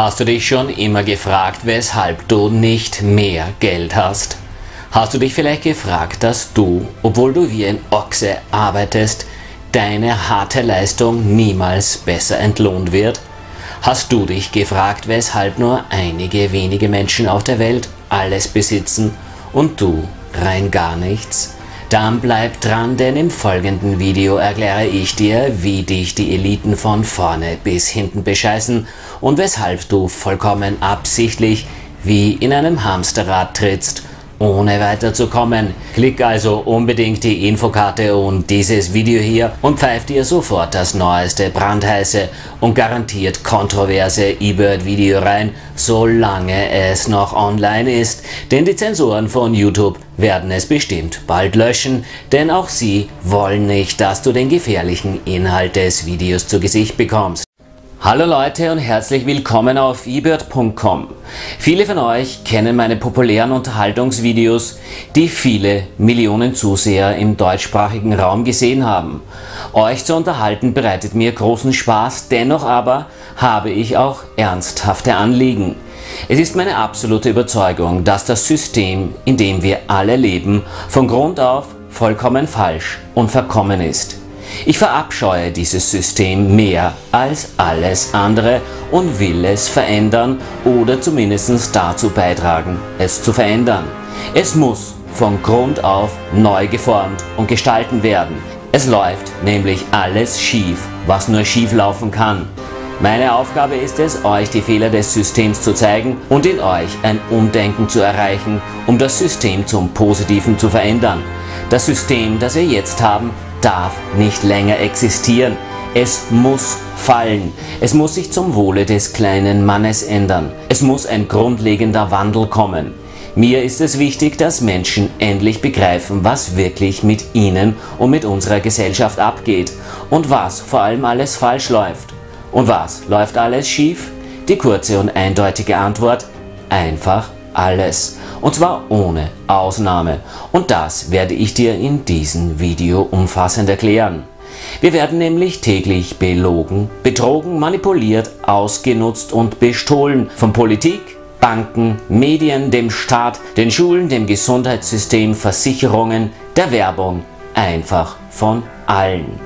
Hast du dich schon immer gefragt, weshalb du nicht mehr Geld hast? Hast du dich vielleicht gefragt, dass du, obwohl du wie ein Ochse arbeitest, deine harte Leistung niemals besser entlohnt wird? Hast du dich gefragt, weshalb nur einige wenige Menschen auf der Welt alles besitzen und du rein gar nichts? Dann bleib dran, denn im folgenden Video erkläre ich dir, wie dich die Eliten von vorne bis hinten bescheißen und weshalb du vollkommen absichtlich wie in einem Hamsterrad trittst, ohne weiterzukommen. Klick also unbedingt die Infokarte und dieses Video hier und pfeif dir sofort das neueste, brandheiße und garantiert kontroverse eBird-Video rein, solange es noch online ist. Denn die Zensoren von YouTube werden es bestimmt bald löschen, denn auch sie wollen nicht, dass du den gefährlichen Inhalt des Videos zu Gesicht bekommst. Hallo Leute und herzlich willkommen auf eBird.com. Viele von euch kennen meine populären Unterhaltungsvideos, die viele Millionen Zuseher im deutschsprachigen Raum gesehen haben. Euch zu unterhalten bereitet mir großen Spaß, dennoch aber habe ich auch ernsthafte Anliegen. Es ist meine absolute Überzeugung, dass das System, in dem wir alle leben, von Grund auf vollkommen falsch und verkommen ist. Ich verabscheue dieses System mehr als alles andere und will es verändern oder zumindest dazu beitragen, es zu verändern. Es muss von Grund auf neu geformt und gestalten werden. Es läuft nämlich alles schief, was nur schief laufen kann. Meine Aufgabe ist es, euch die Fehler des Systems zu zeigen und in euch ein Umdenken zu erreichen, um das System zum Positiven zu verändern. Das System, das wir jetzt haben, darf nicht länger existieren. Es muss fallen. Es muss sich zum Wohle des kleinen Mannes ändern. Es muss ein grundlegender Wandel kommen. Mir ist es wichtig, dass Menschen endlich begreifen, was wirklich mit ihnen und mit unserer Gesellschaft abgeht und was vor allem alles falsch läuft. Und was läuft alles schief? Die kurze und eindeutige Antwort: einfach alles. Und zwar ohne Ausnahme. Und das werde ich dir in diesem Video umfassend erklären. Wir werden nämlich täglich belogen, betrogen, manipuliert, ausgenutzt und bestohlen von Politik, Banken, Medien, dem Staat, den Schulen, dem Gesundheitssystem, Versicherungen, der Werbung, einfach von allen.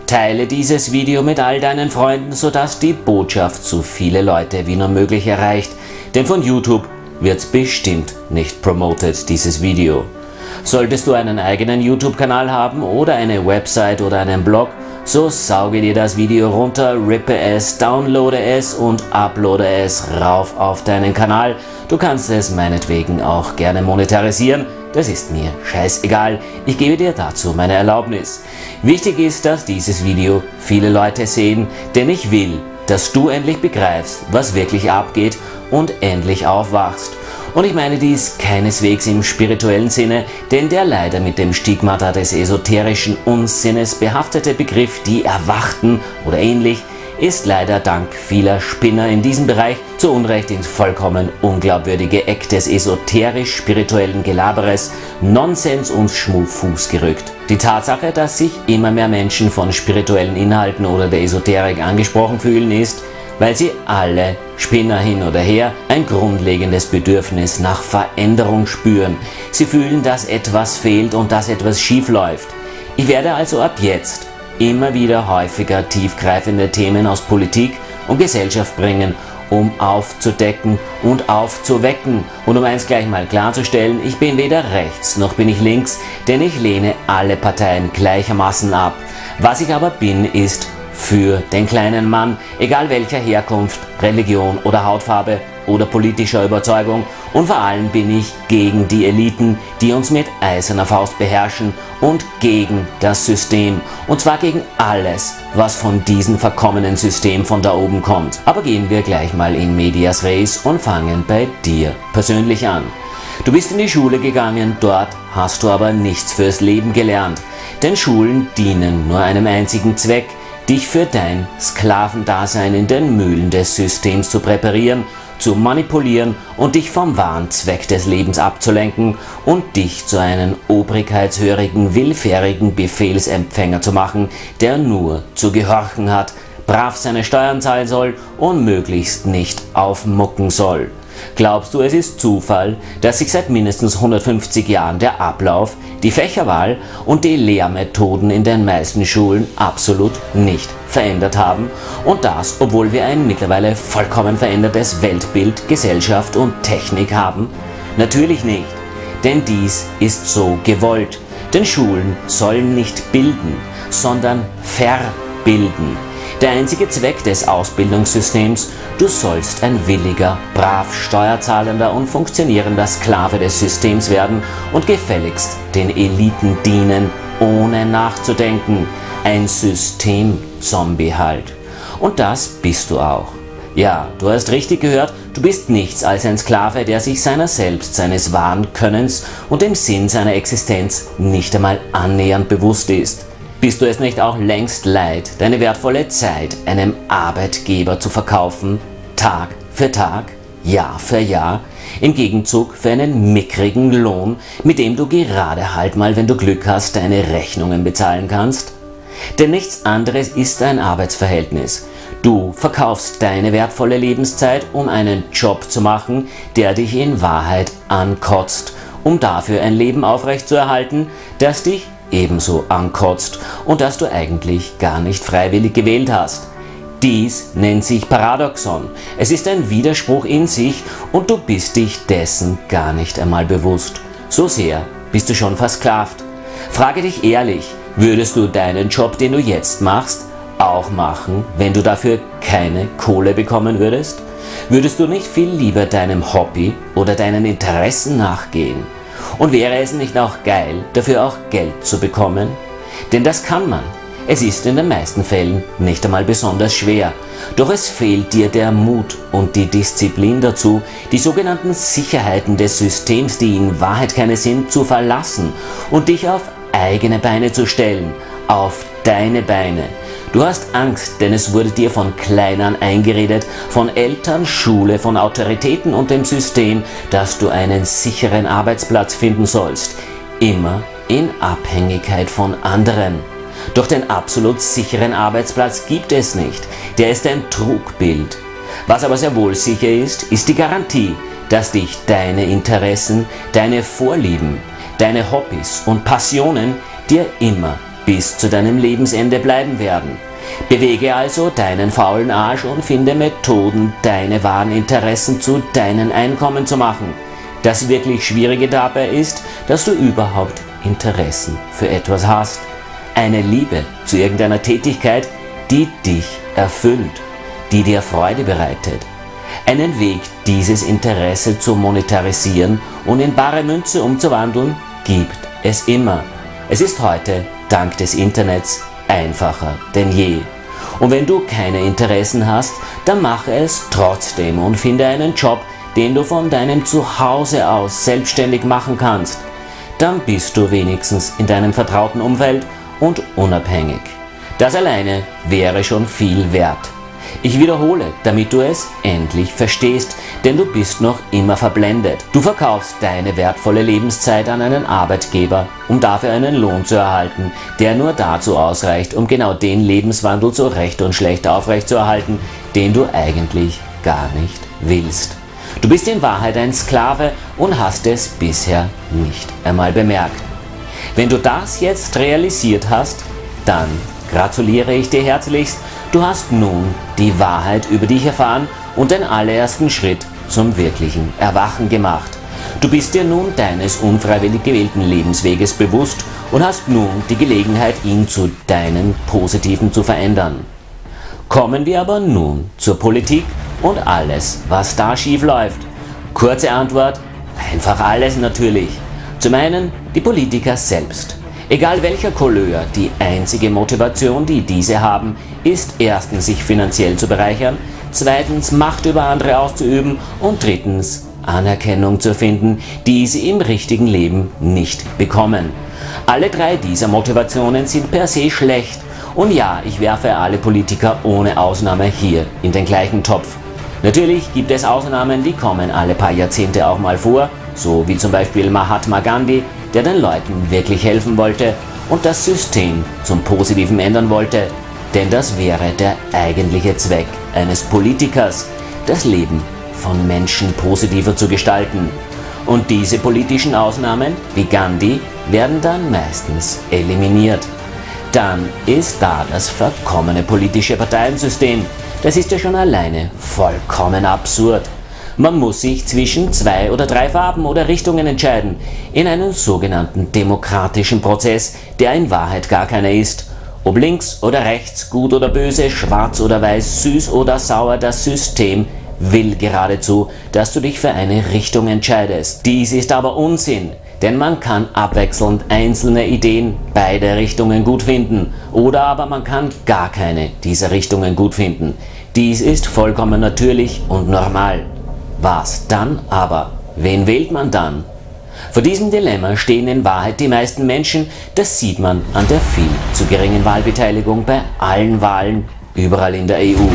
Teile dieses Video mit all deinen Freunden, sodass die Botschaft so viele Leute wie nur möglich erreicht, denn von YouTube wird's bestimmt nicht promoted, dieses Video. Solltest du einen eigenen YouTube-Kanal haben oder eine Website oder einen Blog, so sauge dir das Video runter, rippe es, downloade es und uploade es rauf auf deinen Kanal. Du kannst es meinetwegen auch gerne monetarisieren, das ist mir scheißegal, ich gebe dir dazu meine Erlaubnis. Wichtig ist, dass dieses Video viele Leute sehen, denn ich will, dass du endlich begreifst, was wirklich abgeht und endlich aufwachst. Und ich meine dies keineswegs im spirituellen Sinne, denn der leider mit dem Stigmata des esoterischen Unsinnes behaftete Begriff die Erwachten oder ähnlich ist leider dank vieler Spinner in diesem Bereich zu Unrecht ins vollkommen unglaubwürdige Eck des esoterisch-spirituellen Gelaberes, Nonsens und Schmufuß gerückt. Die Tatsache, dass sich immer mehr Menschen von spirituellen Inhalten oder der Esoterik angesprochen fühlen, ist, weil sie alle, Spinner hin oder her, ein grundlegendes Bedürfnis nach Veränderung spüren. Sie fühlen, dass etwas fehlt und dass etwas schief läuft. Ich werde also ab jetzt immer wieder häufiger tiefgreifende Themen aus Politik und Gesellschaft bringen, um aufzudecken und aufzuwecken. Und um eins gleich mal klarzustellen, ich bin weder rechts noch bin ich links, denn ich lehne alle Parteien gleichermaßen ab. Was ich aber bin, ist für den kleinen Mann, egal welcher Herkunft, Religion oder Hautfarbe oder politischer Überzeugung, und vor allem bin ich gegen die Eliten, die uns mit eiserner Faust beherrschen, und gegen das System, und zwar gegen alles, was von diesem verkommenen System von da oben kommt. Aber gehen wir gleich mal in medias res und fangen bei dir persönlich an. Du bist in die Schule gegangen, dort hast du aber nichts fürs Leben gelernt, denn Schulen dienen nur einem einzigen Zweck: dich für dein Sklavendasein in den Mühlen des Systems zu präparieren, zu manipulieren und dich vom wahren Zweck des Lebens abzulenken und dich zu einem obrigkeitshörigen, willfährigen Befehlsempfänger zu machen, der nur zu gehorchen hat, brav seine Steuern zahlen soll und möglichst nicht aufmucken soll. Glaubst du, es ist Zufall, dass sich seit mindestens 150 Jahren der Ablauf, die Fächerwahl und die Lehrmethoden in den meisten Schulen absolut nicht verändert haben? Und das, obwohl wir ein mittlerweile vollkommen verändertes Weltbild, Gesellschaft und Technik haben? Natürlich nicht, denn dies ist so gewollt. Denn Schulen sollen nicht bilden, sondern verbilden. Der einzige Zweck des Ausbildungssystems: du sollst ein williger, brav steuerzahlender und funktionierender Sklave des Systems werden und gefälligst den Eliten dienen, ohne nachzudenken. Ein Systemzombie halt. Und das bist du auch. Ja, du hast richtig gehört, du bist nichts als ein Sklave, der sich seiner selbst, seines wahren Könnens und dem Sinn seiner Existenz nicht einmal annähernd bewusst ist. Bist du es nicht auch längst leid, deine wertvolle Zeit einem Arbeitgeber zu verkaufen, Tag für Tag, Jahr für Jahr, im Gegenzug für einen mickrigen Lohn, mit dem du gerade halt mal, wenn du Glück hast, deine Rechnungen bezahlen kannst? Denn nichts anderes ist ein Arbeitsverhältnis. Du verkaufst deine wertvolle Lebenszeit, um einen Job zu machen, der dich in Wahrheit ankotzt, um dafür ein Leben aufrechtzuerhalten, das dich ebenso ankotzt und das du eigentlich gar nicht freiwillig gewählt hast. Dies nennt sich Paradoxon. Es ist ein Widerspruch in sich und du bist dich dessen gar nicht einmal bewusst. So sehr bist du schon versklavt. Frage dich ehrlich, würdest du deinen Job, den du jetzt machst, auch machen, wenn du dafür keine Kohle bekommen würdest? Würdest du nicht viel lieber deinem Hobby oder deinen Interessen nachgehen? Und wäre es nicht auch geil, dafür auch Geld zu bekommen? Denn das kann man. Es ist in den meisten Fällen nicht einmal besonders schwer. Doch es fehlt dir der Mut und die Disziplin dazu, die sogenannten Sicherheiten des Systems, die in Wahrheit keine sind, zu verlassen und dich auf eigene Beine zu stellen. Auf deine Beine. Du hast Angst, denn es wurde dir von klein an eingeredet, von Eltern, Schule, von Autoritäten und dem System, dass du einen sicheren Arbeitsplatz finden sollst. Immer in Abhängigkeit von anderen. Doch den absolut sicheren Arbeitsplatz gibt es nicht. Der ist ein Trugbild. Was aber sehr wohl sicher ist, ist die Garantie, dass dich deine Interessen, deine Vorlieben, deine Hobbys und Passionen dir immer bis zu deinem Lebensende bleiben werden. Bewege also deinen faulen Arsch und finde Methoden, deine wahren Interessen zu deinen Einkommen zu machen. Das wirklich Schwierige dabei ist, dass du überhaupt Interessen für etwas hast. Eine Liebe zu irgendeiner Tätigkeit, die dich erfüllt, die dir Freude bereitet. Einen Weg, dieses Interesse zu monetarisieren und in bare Münze umzuwandeln, gibt es immer. Es ist heute, dank des Internets, einfacher denn je. Und wenn du keine Interessen hast, dann mache es trotzdem und finde einen Job, den du von deinem Zuhause aus selbstständig machen kannst. Dann bist du wenigstens in deinem vertrauten Umfeld und unabhängig. Das alleine wäre schon viel wert. Ich wiederhole, damit du es endlich verstehst, denn du bist noch immer verblendet. Du verkaufst deine wertvolle Lebenszeit an einen Arbeitgeber, um dafür einen Lohn zu erhalten, der nur dazu ausreicht, um genau den Lebenswandel so recht und schlecht aufrechtzuerhalten, den du eigentlich gar nicht willst. Du bist in Wahrheit ein Sklave und hast es bisher nicht einmal bemerkt. Wenn du das jetzt realisiert hast, dann gratuliere ich dir herzlichst. Du hast nun die Wahrheit über dich erfahren und den allerersten Schritt zum wirklichen Erwachen gemacht. Du bist dir nun deines unfreiwillig gewählten Lebensweges bewusst und hast nun die Gelegenheit, ihn zu deinem Positiven zu verändern. Kommen wir aber nun zur Politik und alles, was da schief läuft. Kurze Antwort: einfach alles natürlich. Zum einen die Politiker selbst. Egal welcher Couleur, die einzige Motivation, die diese haben, ist erstens, sich finanziell zu bereichern, zweitens, Macht über andere auszuüben und drittens, Anerkennung zu finden, die sie im richtigen Leben nicht bekommen. Alle drei dieser Motivationen sind per se schlecht. Und ja, ich werfe alle Politiker ohne Ausnahme hier in den gleichen Topf. Natürlich gibt es Ausnahmen, die kommen alle paar Jahrzehnte auch mal vor, so wie zum Beispiel Mahatma Gandhi, der den Leuten wirklich helfen wollte und das System zum Positiven ändern wollte. Denn das wäre der eigentliche Zweck eines Politikers, das Leben von Menschen positiver zu gestalten. Und diese politischen Ausnahmen, wie Gandhi, werden dann meistens eliminiert. Dann ist da das verkommene politische Parteiensystem. Das ist ja schon alleine vollkommen absurd. Man muss sich zwischen 2 oder 3 Farben oder Richtungen entscheiden, in einem sogenannten demokratischen Prozess, der in Wahrheit gar keiner ist. Ob links oder rechts, gut oder böse, schwarz oder weiß, süß oder sauer, das System will geradezu, dass du dich für eine Richtung entscheidest. Dies ist aber Unsinn, denn man kann abwechselnd einzelne Ideen beider Richtungen gut finden oder aber man kann gar keine dieser Richtungen gut finden. Dies ist vollkommen natürlich und normal. Was dann aber? Wen wählt man dann? Vor diesem Dilemma stehen in Wahrheit die meisten Menschen, das sieht man an der viel zu geringen Wahlbeteiligung bei allen Wahlen überall in der EU.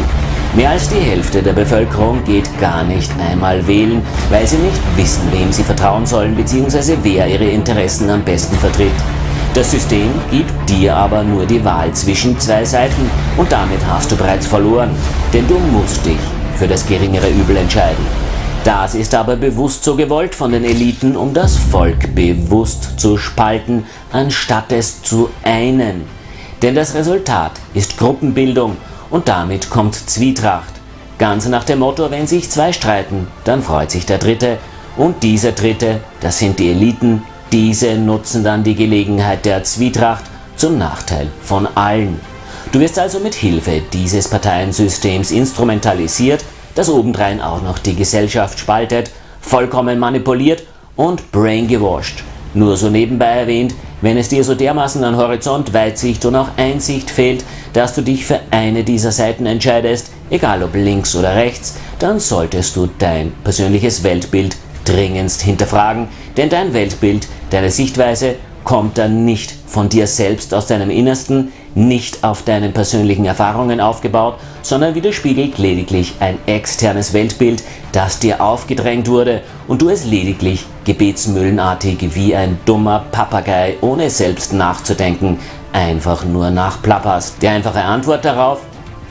Mehr als die Hälfte der Bevölkerung geht gar nicht einmal wählen, weil sie nicht wissen, wem sie vertrauen sollen bzw. wer ihre Interessen am besten vertritt. Das System gibt dir aber nur die Wahl zwischen 2 Seiten und damit hast du bereits verloren, denn du musst dich für das geringere Übel entscheiden. Das ist aber bewusst so gewollt von den Eliten, um das Volk bewusst zu spalten, anstatt es zu einen. Denn das Resultat ist Gruppenbildung und damit kommt Zwietracht. Ganz nach dem Motto, wenn sich 2 streiten, dann freut sich der Dritte. Und dieser Dritte, das sind die Eliten, diese nutzen dann die Gelegenheit der Zwietracht zum Nachteil von allen. Du wirst also mit Hilfe dieses Parteiensystems instrumentalisiert, das obendrein auch noch die Gesellschaft spaltet, vollkommen manipuliert und braingewashed. Nur so nebenbei erwähnt, wenn es dir so dermaßen an Horizont, Weitsicht und auch Einsicht fehlt, dass du dich für eine dieser Seiten entscheidest, egal ob links oder rechts, dann solltest du dein persönliches Weltbild dringendst hinterfragen, denn dein Weltbild, deine Sichtweise kommt dann nicht von dir selbst aus deinem Innersten, nicht auf deinen persönlichen Erfahrungen aufgebaut, sondern widerspiegelt lediglich ein externes Weltbild, das dir aufgedrängt wurde und du es lediglich gebetsmühlenartig wie ein dummer Papagei, ohne selbst nachzudenken, einfach nur nachplapperst. Die einfache Antwort darauf: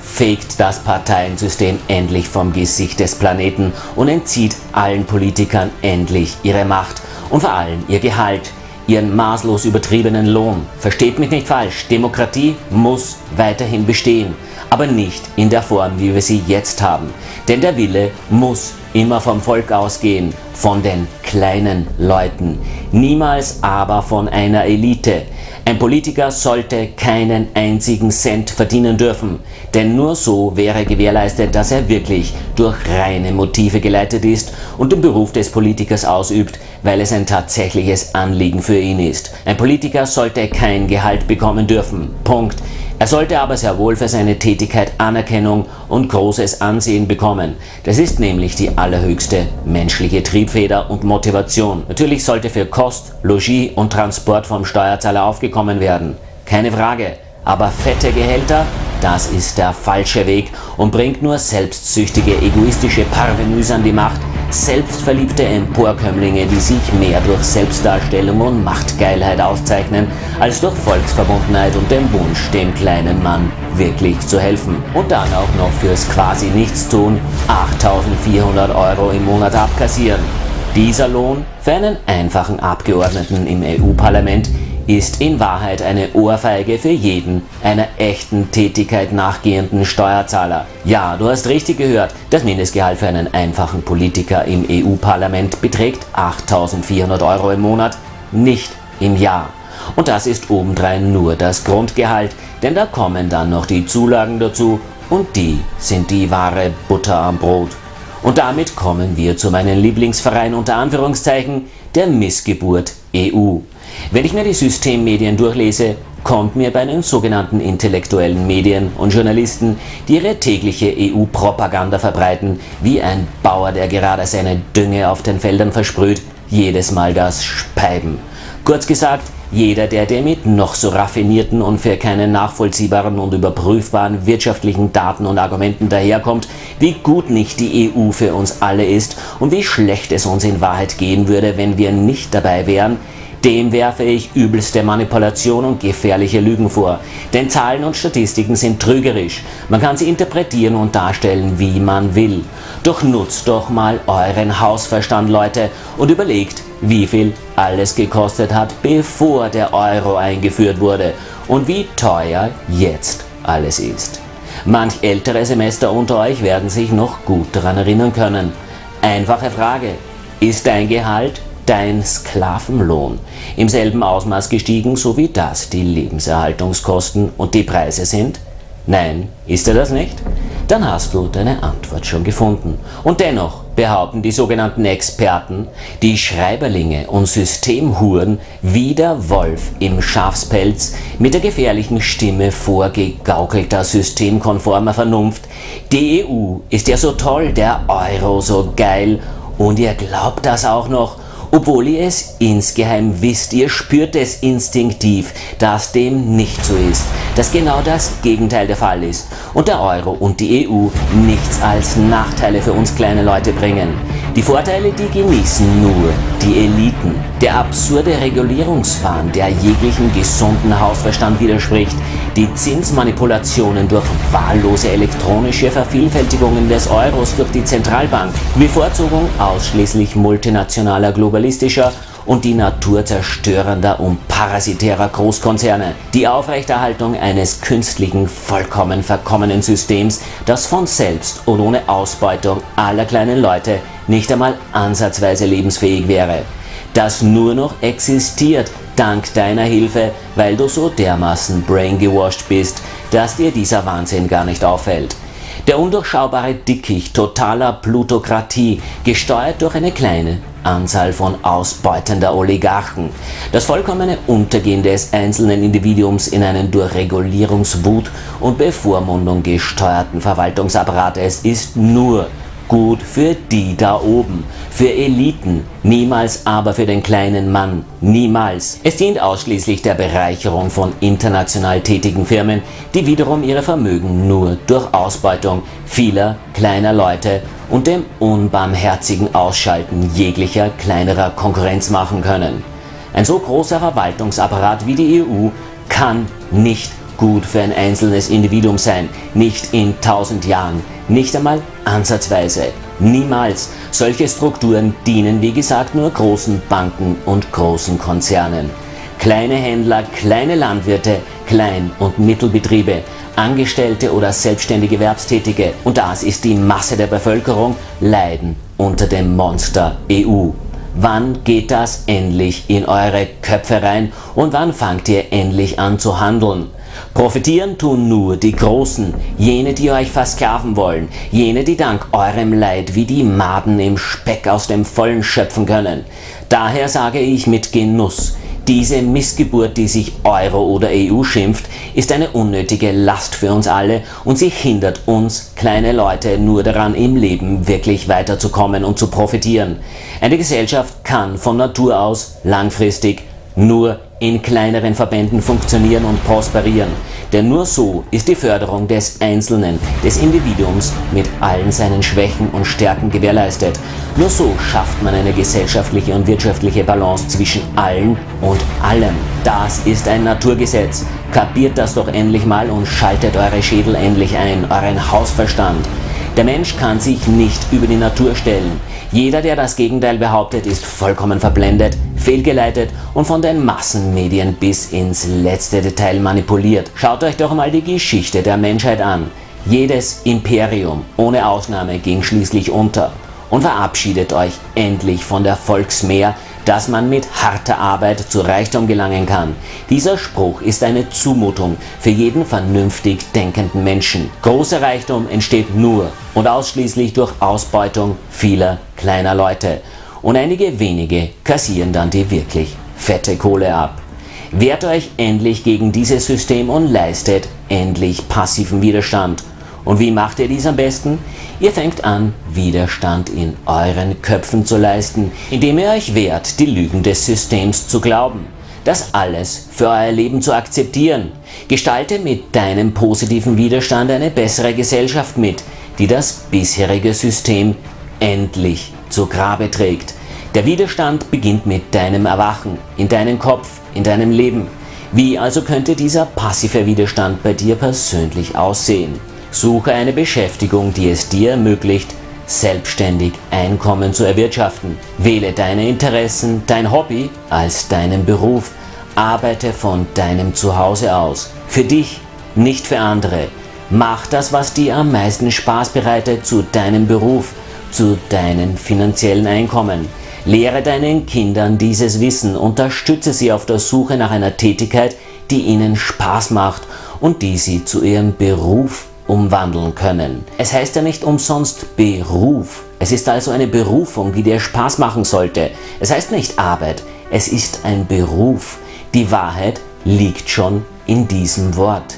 fegt das Parteiensystem endlich vom Gesicht des Planeten und entzieht allen Politikern endlich ihre Macht und vor allem ihr Gehalt, ihren maßlos übertriebenen Lohn. Versteht mich nicht falsch, Demokratie muss weiterhin bestehen, aber nicht in der Form, wie wir sie jetzt haben. Denn der Wille muss immer vom Volk ausgehen, von den kleinen Leuten, niemals aber von einer Elite. Ein Politiker sollte keinen einzigen Cent verdienen dürfen, denn nur so wäre gewährleistet, dass er wirklich durch reine Motive geleitet ist und den Beruf des Politikers ausübt, weil es ein tatsächliches Anliegen für ihn ist. Ein Politiker sollte kein Gehalt bekommen dürfen. Punkt. Er sollte aber sehr wohl für seine Tätigkeit Anerkennung und großes Ansehen bekommen. Das ist nämlich die allerhöchste menschliche Triebfeder und Motivation. Natürlich sollte für Kost, Logis und Transport vom Steuerzahler aufgekommen werden. Keine Frage. Aber fette Gehälter, das ist der falsche Weg und bringt nur selbstsüchtige, egoistische Parvenus an die Macht, selbstverliebte Emporkömmlinge, die sich mehr durch Selbstdarstellung und Machtgeilheit auszeichnen, als durch Volksverbundenheit und den Wunsch, dem kleinen Mann wirklich zu helfen. Und dann auch noch fürs quasi Nichtstun 8.400 € im Monat abkassieren. Dieser Lohn für einen einfachen Abgeordneten im EU-Parlament ist in Wahrheit eine Ohrfeige für jeden einer echten Tätigkeit nachgehenden Steuerzahler. Ja, du hast richtig gehört, das Mindestgehalt für einen einfachen Politiker im EU-Parlament beträgt 8.400 € im Monat, nicht im Jahr. Und das ist obendrein nur das Grundgehalt, denn da kommen dann noch die Zulagen dazu und die sind die wahre Butter am Brot. Und damit kommen wir zu meinem Lieblingsverein unter Anführungszeichen, der Missgeburt EU. Wenn ich mir die Systemmedien durchlese, kommt mir bei den sogenannten intellektuellen Medien und Journalisten, die ihre tägliche EU-Propaganda verbreiten, wie ein Bauer, der gerade seine Dünge auf den Feldern versprüht, jedes Mal das Speiben. Kurz gesagt, jeder, der mit noch so raffinierten und für keinen nachvollziehbaren und überprüfbaren wirtschaftlichen Daten und Argumenten daherkommt, wie gut nicht die EU für uns alle ist und wie schlecht es uns in Wahrheit gehen würde, wenn wir nicht dabei wären, dem werfe ich übelste Manipulation und gefährliche Lügen vor. Denn Zahlen und Statistiken sind trügerisch. Man kann sie interpretieren und darstellen, wie man will. Doch nutzt doch mal euren Hausverstand, Leute, und überlegt, wie viel alles gekostet hat, bevor der Euro eingeführt wurde und wie teuer jetzt alles ist. Manch ältere Semester unter euch werden sich noch gut daran erinnern können. Einfache Frage: Ist dein Gehalt, dein Sklavenlohn, im selben Ausmaß gestiegen, so wie das die Lebenserhaltungskosten und die Preise sind? Nein, ist er das nicht? Dann hast du deine Antwort schon gefunden. Und dennoch behaupten die sogenannten Experten, die Schreiberlinge und Systemhuren wie der Wolf im Schafspelz mit der gefährlichen Stimme vorgegaukelter systemkonformer Vernunft, die EU ist ja so toll, der Euro so geil, und ihr glaubt das auch noch, obwohl ihr es insgeheim wisst, ihr spürt es instinktiv, dass dem nicht so ist, dass genau das Gegenteil der Fall ist und der Euro und die EU nichts als Nachteile für uns kleine Leute bringen. Die Vorteile, die genießen nur die Eliten. Der absurde Regulierungswahn, der jeglichen gesunden Hausverstand widerspricht, die Zinsmanipulationen durch wahllose elektronische Vervielfältigungen des Euros durch die Zentralbank, Bevorzugung ausschließlich multinationaler, globalistischer und die Natur zerstörender und parasitärer Großkonzerne, die Aufrechterhaltung eines künstlichen, vollkommen verkommenen Systems, das von selbst und ohne Ausbeutung aller kleinen Leute nicht einmal ansatzweise lebensfähig wäre, das nur noch existiert dank deiner Hilfe, weil du so dermaßen braingewashed bist, dass dir dieser Wahnsinn gar nicht auffällt. Der undurchschaubare Dickicht totaler Plutokratie, gesteuert durch eine kleine Anzahl von ausbeutender Oligarchen. Das vollkommene Untergehen des einzelnen Individuums in einen durch Regulierungswut und Bevormundung gesteuerten Verwaltungsapparat. Es ist nur gut für die da oben, für Eliten, niemals aber für den kleinen Mann, niemals. Es dient ausschließlich der Bereicherung von international tätigen Firmen, die wiederum ihre Vermögen nur durch Ausbeutung vieler kleiner Leute und dem unbarmherzigen Ausschalten jeglicher kleinerer Konkurrenz machen können. Ein so großer Verwaltungsapparat wie die EU kann nicht gut für ein einzelnes Individuum sein, nicht in 1000 Jahren, nicht einmal ansatzweise, niemals. Solche Strukturen dienen, wie gesagt, nur großen Banken und großen Konzernen. Kleine Händler, kleine Landwirte, Klein- und Mittelbetriebe, Angestellte oder selbstständige Erwerbstätige, und das ist die Masse der Bevölkerung, leiden unter dem Monster EU. Wann geht das endlich in eure Köpfe rein und wann fangt ihr endlich an zu handeln? Profitieren tun nur die Großen, jene, die euch versklaven wollen, jene, die dank eurem Leid wie die Maden im Speck aus dem Vollen schöpfen können. Daher sage ich mit Genuss, diese Missgeburt, die sich Euro oder EU schimpft, ist eine unnötige Last für uns alle und sie hindert uns, kleine Leute, nur daran, im Leben wirklich weiterzukommen und zu profitieren. Eine Gesellschaft kann von Natur aus langfristig nur in kleineren Verbänden funktionieren und prosperieren. Denn nur so ist die Förderung des Einzelnen, des Individuums mit allen seinen Schwächen und Stärken gewährleistet. Nur so schafft man eine gesellschaftliche und wirtschaftliche Balance zwischen allen und allem. Das ist ein Naturgesetz. Kapiert das doch endlich mal und schaltet eure Schädel endlich ein, euren Hausverstand. Der Mensch kann sich nicht über die Natur stellen. Jeder, der das Gegenteil behauptet, ist vollkommen verblendet, fehlgeleitet und von den Massenmedien bis ins letzte Detail manipuliert. Schaut euch doch mal die Geschichte der Menschheit an. Jedes Imperium ohne Ausnahme ging schließlich unter. Und verabschiedet euch endlich von der Volksmär, dass man mit harter Arbeit zu Reichtum gelangen kann. Dieser Spruch ist eine Zumutung für jeden vernünftig denkenden Menschen. Großer Reichtum entsteht nur und ausschließlich durch Ausbeutung vieler kleiner Leute. Und einige wenige kassieren dann die wirklich fette Kohle ab. Wehrt euch endlich gegen dieses System und leistet endlich passiven Widerstand. Und wie macht ihr dies am besten? Ihr fängt an, Widerstand in euren Köpfen zu leisten, indem ihr euch wehrt, die Lügen des Systems zu glauben. Das alles für euer Leben zu akzeptieren. Gestalte mit deinem positiven Widerstand eine bessere Gesellschaft mit, die das bisherige System endlich zu Grabe trägt. Der Widerstand beginnt mit deinem Erwachen, in deinem Kopf, in deinem Leben. Wie also könnte dieser passive Widerstand bei dir persönlich aussehen? Suche eine Beschäftigung, die es dir ermöglicht, selbstständig Einkommen zu erwirtschaften. Wähle deine Interessen, dein Hobby als deinen Beruf. Arbeite von deinem Zuhause aus. Für dich, nicht für andere. Mach das, was dir am meisten Spaß bereitet, zu deinem Beruf, zu deinem finanziellen Einkommen. Lehre deinen Kindern dieses Wissen, unterstütze sie auf der Suche nach einer Tätigkeit, die ihnen Spaß macht und die sie zu ihrem Beruf umwandeln können. Es heißt ja nicht umsonst Beruf. Es ist also eine Berufung, die dir Spaß machen sollte. Es heißt nicht Arbeit, es ist ein Beruf. Die Wahrheit liegt schon in diesem Wort.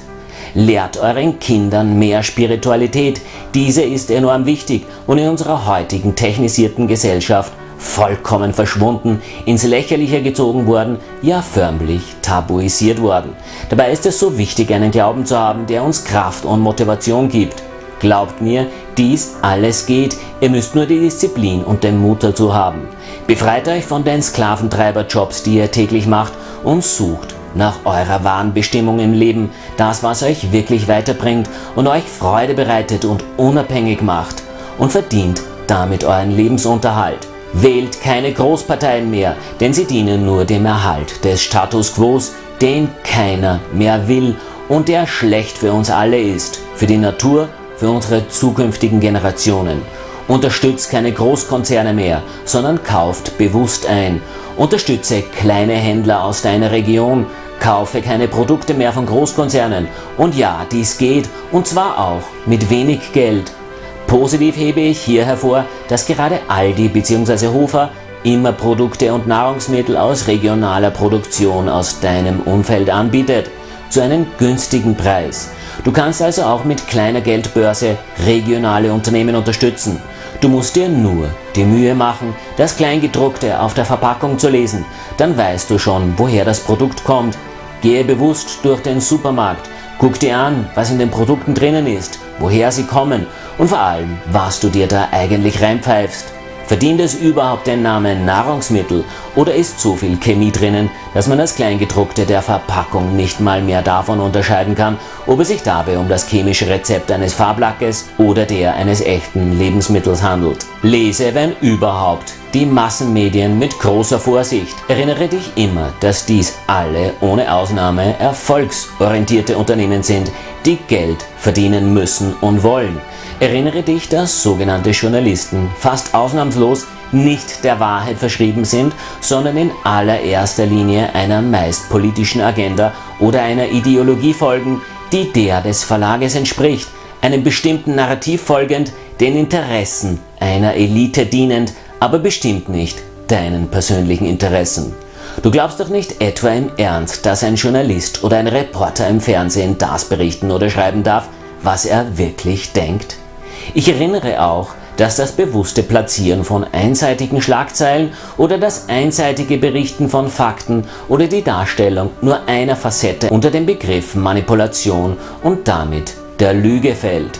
Lehrt euren Kindern mehr Spiritualität. Diese ist enorm wichtig und in unserer heutigen technisierten Gesellschaft vollkommen verschwunden, ins Lächerliche gezogen worden, ja förmlich tabuisiert worden. Dabei ist es so wichtig, einen Glauben zu haben, der uns Kraft und Motivation gibt. Glaubt mir, dies alles geht, ihr müsst nur die Disziplin und den Mut dazu haben. Befreit euch von den Sklaventreiberjobs, die ihr täglich macht und sucht nach eurer wahren Bestimmung im Leben, das, was euch wirklich weiterbringt und euch Freude bereitet und unabhängig macht und verdient damit euren Lebensunterhalt. Wählt keine Großparteien mehr, denn sie dienen nur dem Erhalt des Status quo, den keiner mehr will und der schlecht für uns alle ist, für die Natur, für unsere zukünftigen Generationen. Unterstützt keine Großkonzerne mehr, sondern kauft bewusst ein. Unterstütze kleine Händler aus deiner Region, kaufe keine Produkte mehr von Großkonzernen. Und ja, dies geht, und zwar auch mit wenig Geld. Positiv hebe ich hier hervor, dass gerade Aldi bzw. Hofer immer Produkte und Nahrungsmittel aus regionaler Produktion aus deinem Umfeld anbietet, zu einem günstigen Preis. Du kannst also auch mit kleiner Geldbörse regionale Unternehmen unterstützen. Du musst dir nur die Mühe machen, das Kleingedruckte auf der Verpackung zu lesen. Dann weißt du schon, woher das Produkt kommt. Gehe bewusst durch den Supermarkt. Guck dir an, was in den Produkten drinnen ist, woher sie kommen und vor allem, was du dir da eigentlich reinpfeifst. Verdient es überhaupt den Namen Nahrungsmittel oder ist so viel Chemie drinnen, dass man das Kleingedruckte der Verpackung nicht mal mehr davon unterscheiden kann, ob es sich dabei um das chemische Rezept eines Farblackes oder der eines echten Lebensmittels handelt. Lese, wenn überhaupt, die Massenmedien mit großer Vorsicht. Erinnere dich immer, dass dies alle ohne Ausnahme erfolgsorientierte Unternehmen sind, die Geld verdienen müssen und wollen. Erinnere dich, dass sogenannte Journalisten fast ausnahmslos nicht der Wahrheit verschrieben sind, sondern in allererster Linie einer meist politischen Agenda oder einer Ideologie folgen, die der des Verlages entspricht, einem bestimmten Narrativ folgend, den Interessen einer Elite dienend, aber bestimmt nicht deinen persönlichen Interessen. Du glaubst doch nicht etwa im Ernst, dass ein Journalist oder ein Reporter im Fernsehen das berichten oder schreiben darf, was er wirklich denkt? Ich erinnere auch, dass das bewusste Platzieren von einseitigen Schlagzeilen oder das einseitige Berichten von Fakten oder die Darstellung nur einer Facette unter dem Begriff Manipulation und damit der Lüge fällt.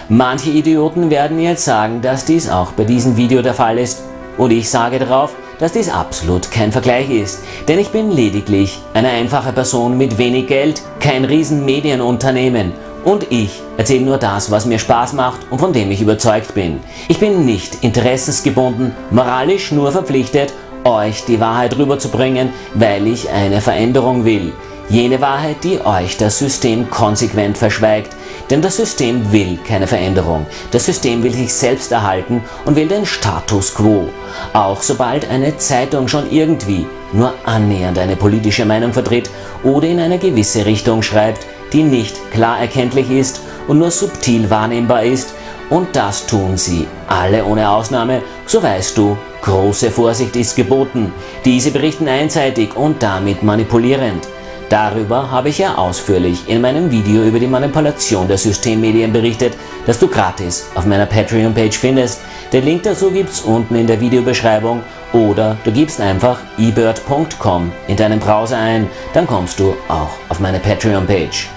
Manche Idioten werden jetzt sagen, dass dies auch bei diesem Video der Fall ist und ich sage darauf, dass dies absolut kein Vergleich ist, denn ich bin lediglich eine einfache Person mit wenig Geld, kein Riesenmedienunternehmen. Und ich erzähle nur das, was mir Spaß macht und von dem ich überzeugt bin. Ich bin nicht interessensgebunden, moralisch nur verpflichtet, euch die Wahrheit rüberzubringen, weil ich eine Veränderung will. Jene Wahrheit, die euch das System konsequent verschweigt. Denn das System will keine Veränderung. Das System will sich selbst erhalten und will den Status quo. Auch sobald eine Zeitung schon irgendwie nur annähernd eine politische Meinung vertritt oder in eine gewisse Richtung schreibt, die nicht klar erkenntlich ist und nur subtil wahrnehmbar ist, und das tun sie alle ohne Ausnahme, so weißt du, große Vorsicht ist geboten. Diese berichten einseitig und damit manipulierend. Darüber habe ich ja ausführlich in meinem Video über die Manipulation der Systemmedien berichtet, das du gratis auf meiner Patreon-Page findest. Den Link dazu gibt's unten in der Videobeschreibung oder du gibst einfach ebird.com in deinen Browser ein, dann kommst du auch auf meine Patreon-Page.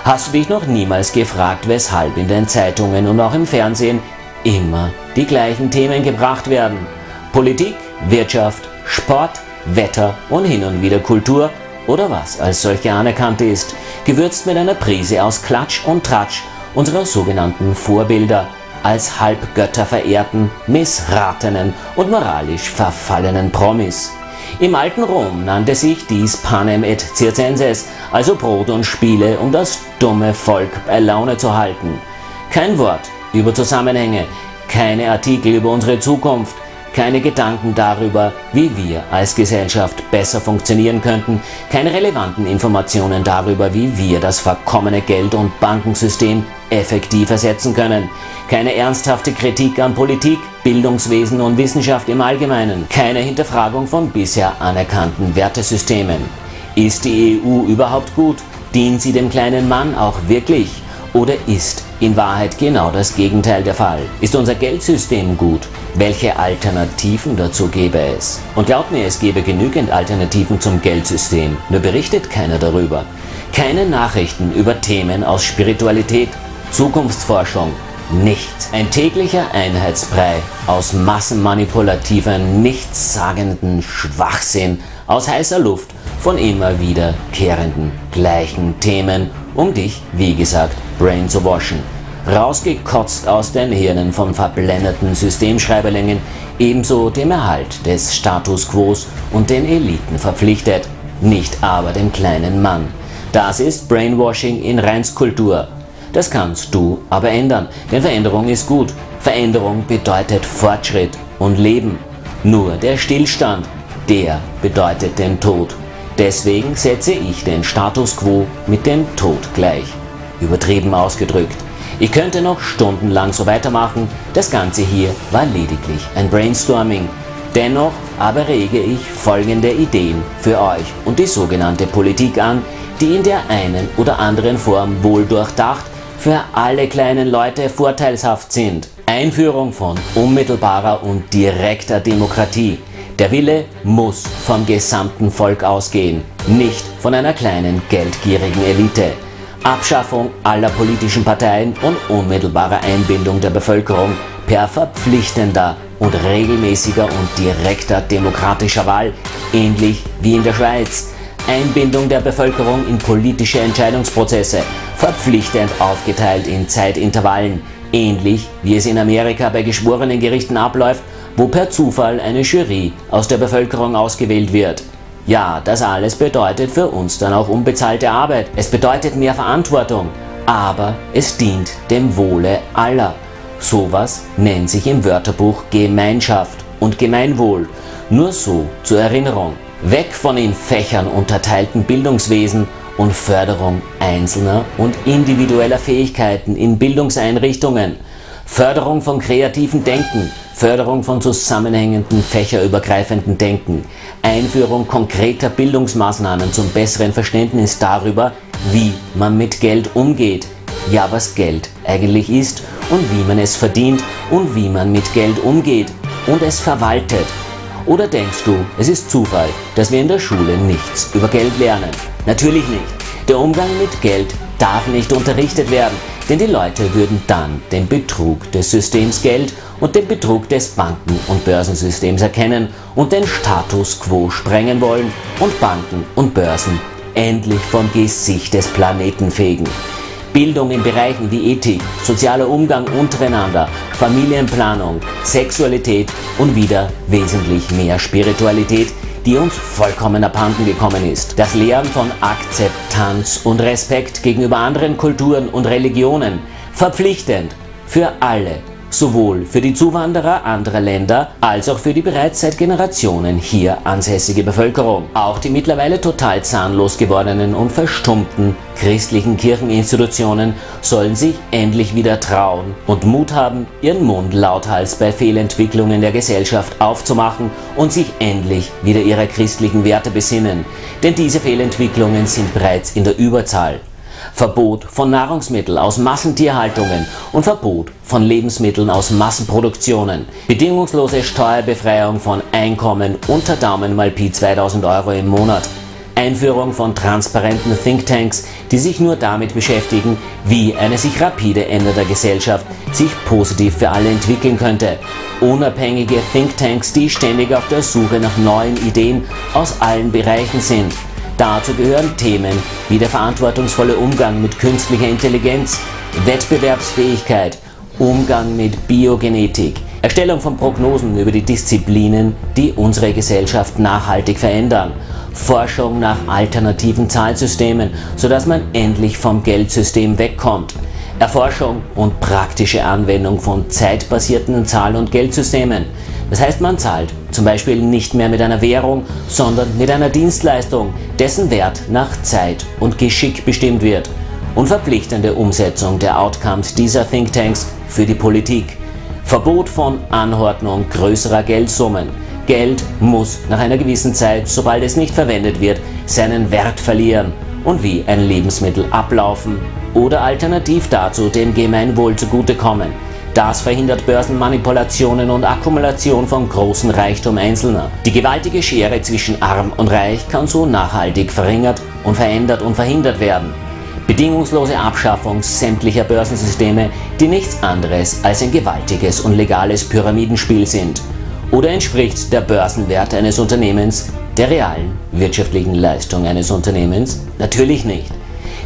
Hast du dich noch niemals gefragt, weshalb in den Zeitungen und auch im Fernsehen immer die gleichen Themen gebracht werden? Politik, Wirtschaft, Sport, Wetter und hin und wieder Kultur oder was als solche anerkannt ist, gewürzt mit einer Prise aus Klatsch und Tratsch unserer sogenannten Vorbilder, als Halbgötter verehrten, missratenen und moralisch verfallenen Promis. Im alten Rom nannte sich dies Panem et Circenses, also Brot und Spiele, um das dumme Volk bei Laune zu halten. Kein Wort über Zusammenhänge, keine Artikel über unsere Zukunft, keine Gedanken darüber, wie wir als Gesellschaft besser funktionieren könnten, keine relevanten Informationen darüber, wie wir das verkommene Geld- und Bankensystem effektiv ersetzen können, keine ernsthafte Kritik an Politik, Bildungswesen und Wissenschaft im Allgemeinen, keine Hinterfragung von bisher anerkannten Wertesystemen. Ist die EU überhaupt gut? Dient sie dem kleinen Mann auch wirklich? Oder ist in Wahrheit genau das Gegenteil der Fall? Ist unser Geldsystem gut? Welche Alternativen dazu gäbe es? Und glaubt mir, es gäbe genügend Alternativen zum Geldsystem, nur berichtet keiner darüber. Keine Nachrichten über Themen aus Spiritualität, Zukunftsforschung, nichts. Ein täglicher Einheitsbrei aus massenmanipulativen, nichtssagenden Schwachsinn aus heißer Luft von immer wiederkehrenden gleichen Themen, um dich, wie gesagt, brain zu waschen. Rausgekotzt aus den Hirnen von verblendeten Systemschreiberlingen, ebenso dem Erhalt des Status Quos und den Eliten verpflichtet, nicht aber dem kleinen Mann. Das ist Brainwashing in Reinstkultur. Das kannst du aber ändern, denn Veränderung ist gut. Veränderung bedeutet Fortschritt und Leben. Nur der Stillstand, der bedeutet den Tod. Deswegen setze ich den Status Quo mit dem Tod gleich. Übertrieben ausgedrückt. Ich könnte noch stundenlang so weitermachen, das Ganze hier war lediglich ein Brainstorming. Dennoch aber rege ich folgende Ideen für euch und die sogenannte Politik an, die in der einen oder anderen Form wohl durchdacht für alle kleinen Leute vorteilshaft sind. Einführung von unmittelbarer und direkter Demokratie. Der Wille muss vom gesamten Volk ausgehen, nicht von einer kleinen geldgierigen Elite. Abschaffung aller politischen Parteien und unmittelbare Einbindung der Bevölkerung per verpflichtender und regelmäßiger und direkter demokratischer Wahl, ähnlich wie in der Schweiz. Einbindung der Bevölkerung in politische Entscheidungsprozesse, verpflichtend aufgeteilt in Zeitintervallen, ähnlich wie es in Amerika bei Geschworenengerichten abläuft, wo per Zufall eine Jury aus der Bevölkerung ausgewählt wird. Ja, das alles bedeutet für uns dann auch unbezahlte Arbeit. Es bedeutet mehr Verantwortung, aber es dient dem Wohle aller. Sowas nennt sich im Wörterbuch Gemeinschaft und Gemeinwohl. Nur so zur Erinnerung. Weg von in Fächern unterteilten Bildungswesen und Förderung einzelner und individueller Fähigkeiten in Bildungseinrichtungen. Förderung von kreativen Denken, Förderung von zusammenhängenden fächerübergreifenden Denken, Einführung konkreter Bildungsmaßnahmen zum besseren Verständnis darüber, wie man mit Geld umgeht, ja was Geld eigentlich ist und wie man es verdient und wie man mit Geld umgeht und es verwaltet. Oder denkst du, es ist Zufall, dass wir in der Schule nichts über Geld lernen? Natürlich nicht. Der Umgang mit Geld darf nicht unterrichtet werden, denn die Leute würden dann den Betrug des Systems Geld und den Betrug des Banken- und Börsensystems erkennen und den Status Quo sprengen wollen und Banken und Börsen endlich vom Gesicht des Planeten fegen. Bildung in Bereichen wie Ethik, sozialer Umgang untereinander, Familienplanung, Sexualität und wieder wesentlich mehr Spiritualität, die uns vollkommen abhanden gekommen ist. Das Lehren von Akzeptanz und Respekt gegenüber anderen Kulturen und Religionen, verpflichtend für alle, sowohl für die Zuwanderer anderer Länder als auch für die bereits seit Generationen hier ansässige Bevölkerung. Auch die mittlerweile total zahnlos gewordenen und verstummten christlichen Kircheninstitutionen sollen sich endlich wieder trauen und Mut haben, ihren Mund lauthals bei Fehlentwicklungen der Gesellschaft aufzumachen und sich endlich wieder ihrer christlichen Werte besinnen. Denn diese Fehlentwicklungen sind bereits in der Überzahl. Verbot von Nahrungsmitteln aus Massentierhaltungen und Verbot von Lebensmitteln aus Massenproduktionen. Bedingungslose Steuerbefreiung von Einkommen unter Daumen mal Pi 2000 € im Monat. Einführung von transparenten Thinktanks, die sich nur damit beschäftigen, wie eine sich rapide ändernde Gesellschaft sich positiv für alle entwickeln könnte. Unabhängige Thinktanks, die ständig auf der Suche nach neuen Ideen aus allen Bereichen sind. Dazu gehören Themen wie der verantwortungsvolle Umgang mit künstlicher Intelligenz, Wettbewerbsfähigkeit, Umgang mit Biogenetik, Erstellung von Prognosen über die Disziplinen, die unsere Gesellschaft nachhaltig verändern, Forschung nach alternativen Zahlsystemen, sodass man endlich vom Geldsystem wegkommt, Erforschung und praktische Anwendung von zeitbasierten Zahl- und Geldsystemen. Das heißt, man zahlt zum Beispiel nicht mehr mit einer Währung, sondern mit einer Dienstleistung, dessen Wert nach Zeit und Geschick bestimmt wird. Und verpflichtende Umsetzung der Outcomes dieser Thinktanks für die Politik. Verbot von Anordnung größerer Geldsummen. Geld muss nach einer gewissen Zeit, sobald es nicht verwendet wird, seinen Wert verlieren und wie ein Lebensmittel ablaufen oder alternativ dazu dem Gemeinwohl zugutekommen. Das verhindert Börsenmanipulationen und Akkumulation von großem Reichtum Einzelner. Die gewaltige Schere zwischen Arm und Reich kann so nachhaltig verringert und verändert und verhindert werden. Bedingungslose Abschaffung sämtlicher Börsensysteme, die nichts anderes als ein gewaltiges und legales Pyramidenspiel sind. Oder entspricht der Börsenwert eines Unternehmens der realen wirtschaftlichen Leistung eines Unternehmens? Natürlich nicht.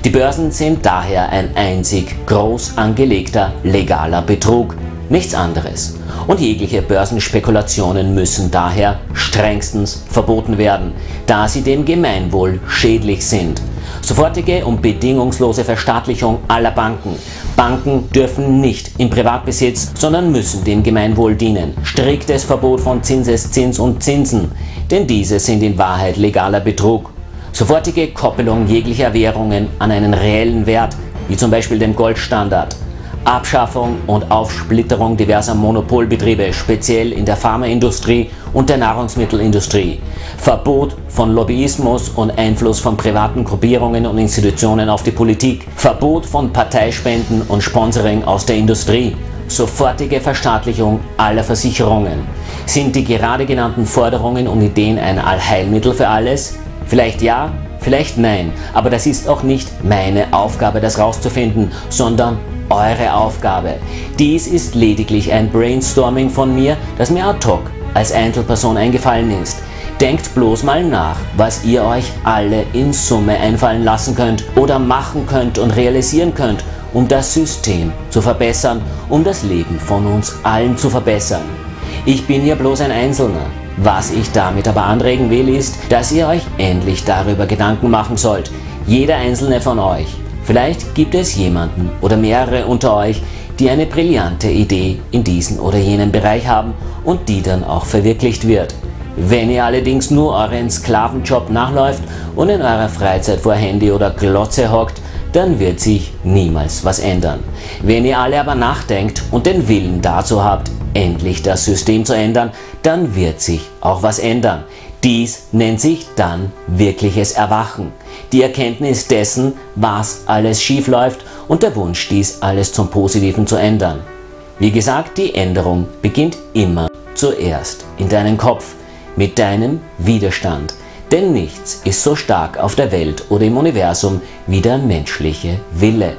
Die Börsen sind daher ein einzig groß angelegter legaler Betrug, nichts anderes. Und jegliche Börsenspekulationen müssen daher strengstens verboten werden, da sie dem Gemeinwohl schädlich sind. Sofortige und bedingungslose Verstaatlichung aller Banken. Banken dürfen nicht in Privatbesitz, sondern müssen dem Gemeinwohl dienen. Striktes Verbot von Zinseszins und Zinsen, denn diese sind in Wahrheit legaler Betrug. Sofortige Koppelung jeglicher Währungen an einen reellen Wert, wie zum Beispiel dem Goldstandard. Abschaffung und Aufsplitterung diverser Monopolbetriebe, speziell in der Pharmaindustrie und der Nahrungsmittelindustrie. Verbot von Lobbyismus und Einfluss von privaten Gruppierungen und Institutionen auf die Politik. Verbot von Parteispenden und Sponsoring aus der Industrie. Sofortige Verstaatlichung aller Versicherungen. Sind die gerade genannten Forderungen und Ideen ein Allheilmittel für alles? Vielleicht ja, vielleicht nein, aber das ist auch nicht meine Aufgabe, das rauszufinden, sondern eure Aufgabe. Dies ist lediglich ein Brainstorming von mir, das mir ad hoc als Einzelperson eingefallen ist. Denkt bloß mal nach, was ihr euch alle in Summe einfallen lassen könnt oder machen könnt und realisieren könnt, um das System zu verbessern, um das Leben von uns allen zu verbessern. Ich bin hier bloß ein Einzelner. Was ich damit aber anregen will, ist, dass ihr euch endlich darüber Gedanken machen sollt. Jeder einzelne von euch. Vielleicht gibt es jemanden oder mehrere unter euch, die eine brillante Idee in diesem oder jenem Bereich haben und die dann auch verwirklicht wird. Wenn ihr allerdings nur euren Sklavenjob nachläuft und in eurer Freizeit vor Handy oder Glotze hockt, dann wird sich niemals was ändern. Wenn ihr alle aber nachdenkt und den Willen dazu habt, endlich das System zu ändern, dann wird sich auch was ändern. Dies nennt sich dann wirkliches Erwachen. Die Erkenntnis dessen, was alles schief läuft und der Wunsch, dies alles zum Positiven zu ändern. Wie gesagt, die Änderung beginnt immer zuerst in deinem Kopf, mit deinem Widerstand. Denn nichts ist so stark auf der Welt oder im Universum wie der menschliche Wille.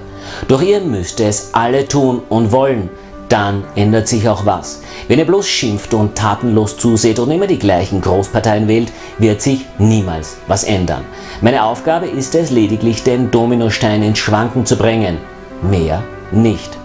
Doch ihr müsst es alle tun und wollen. Dann ändert sich auch was. Wenn ihr bloß schimpft und tatenlos zuseht und immer die gleichen Großparteien wählt, wird sich niemals was ändern. Meine Aufgabe ist es lediglich, den Dominostein ins Schwanken zu bringen. Mehr nicht.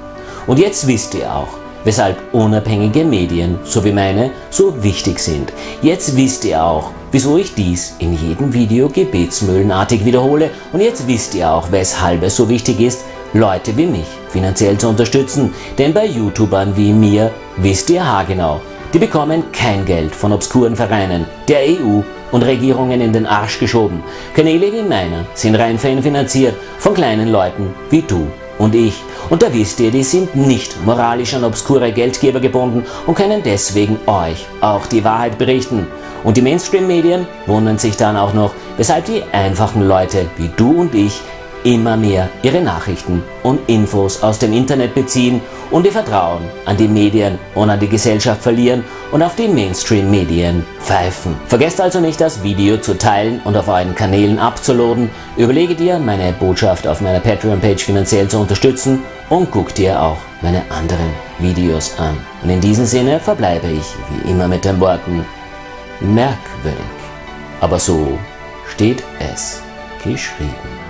Und jetzt wisst ihr auch, weshalb unabhängige Medien, so wie meine, so wichtig sind. Jetzt wisst ihr auch, wieso ich dies in jedem Video gebetsmühlenartig wiederhole. Und jetzt wisst ihr auch, weshalb es so wichtig ist, Leute wie mich finanziell zu unterstützen, denn bei YouTubern wie mir wisst ihr haargenau, die bekommen kein Geld von obskuren Vereinen, der EU und Regierungen in den Arsch geschoben. Kanäle wie meiner sind rein fanfinanziert von kleinen Leuten wie du und ich. Und da wisst ihr, die sind nicht moralisch an obskure Geldgeber gebunden und können deswegen euch auch die Wahrheit berichten. Und die Mainstream-Medien wundern sich dann auch noch, weshalb die einfachen Leute wie du und ich immer mehr ihre Nachrichten und Infos aus dem Internet beziehen und ihr Vertrauen an die Medien und an die Gesellschaft verlieren und auf die Mainstream-Medien pfeifen. Vergesst also nicht, das Video zu teilen und auf euren Kanälen abzuladen. Überlege dir, meine Botschaft auf meiner Patreon-Page finanziell zu unterstützen und guck dir auch meine anderen Videos an. Und in diesem Sinne verbleibe ich wie immer mit den Worten: merkwürdig, aber so steht es geschrieben.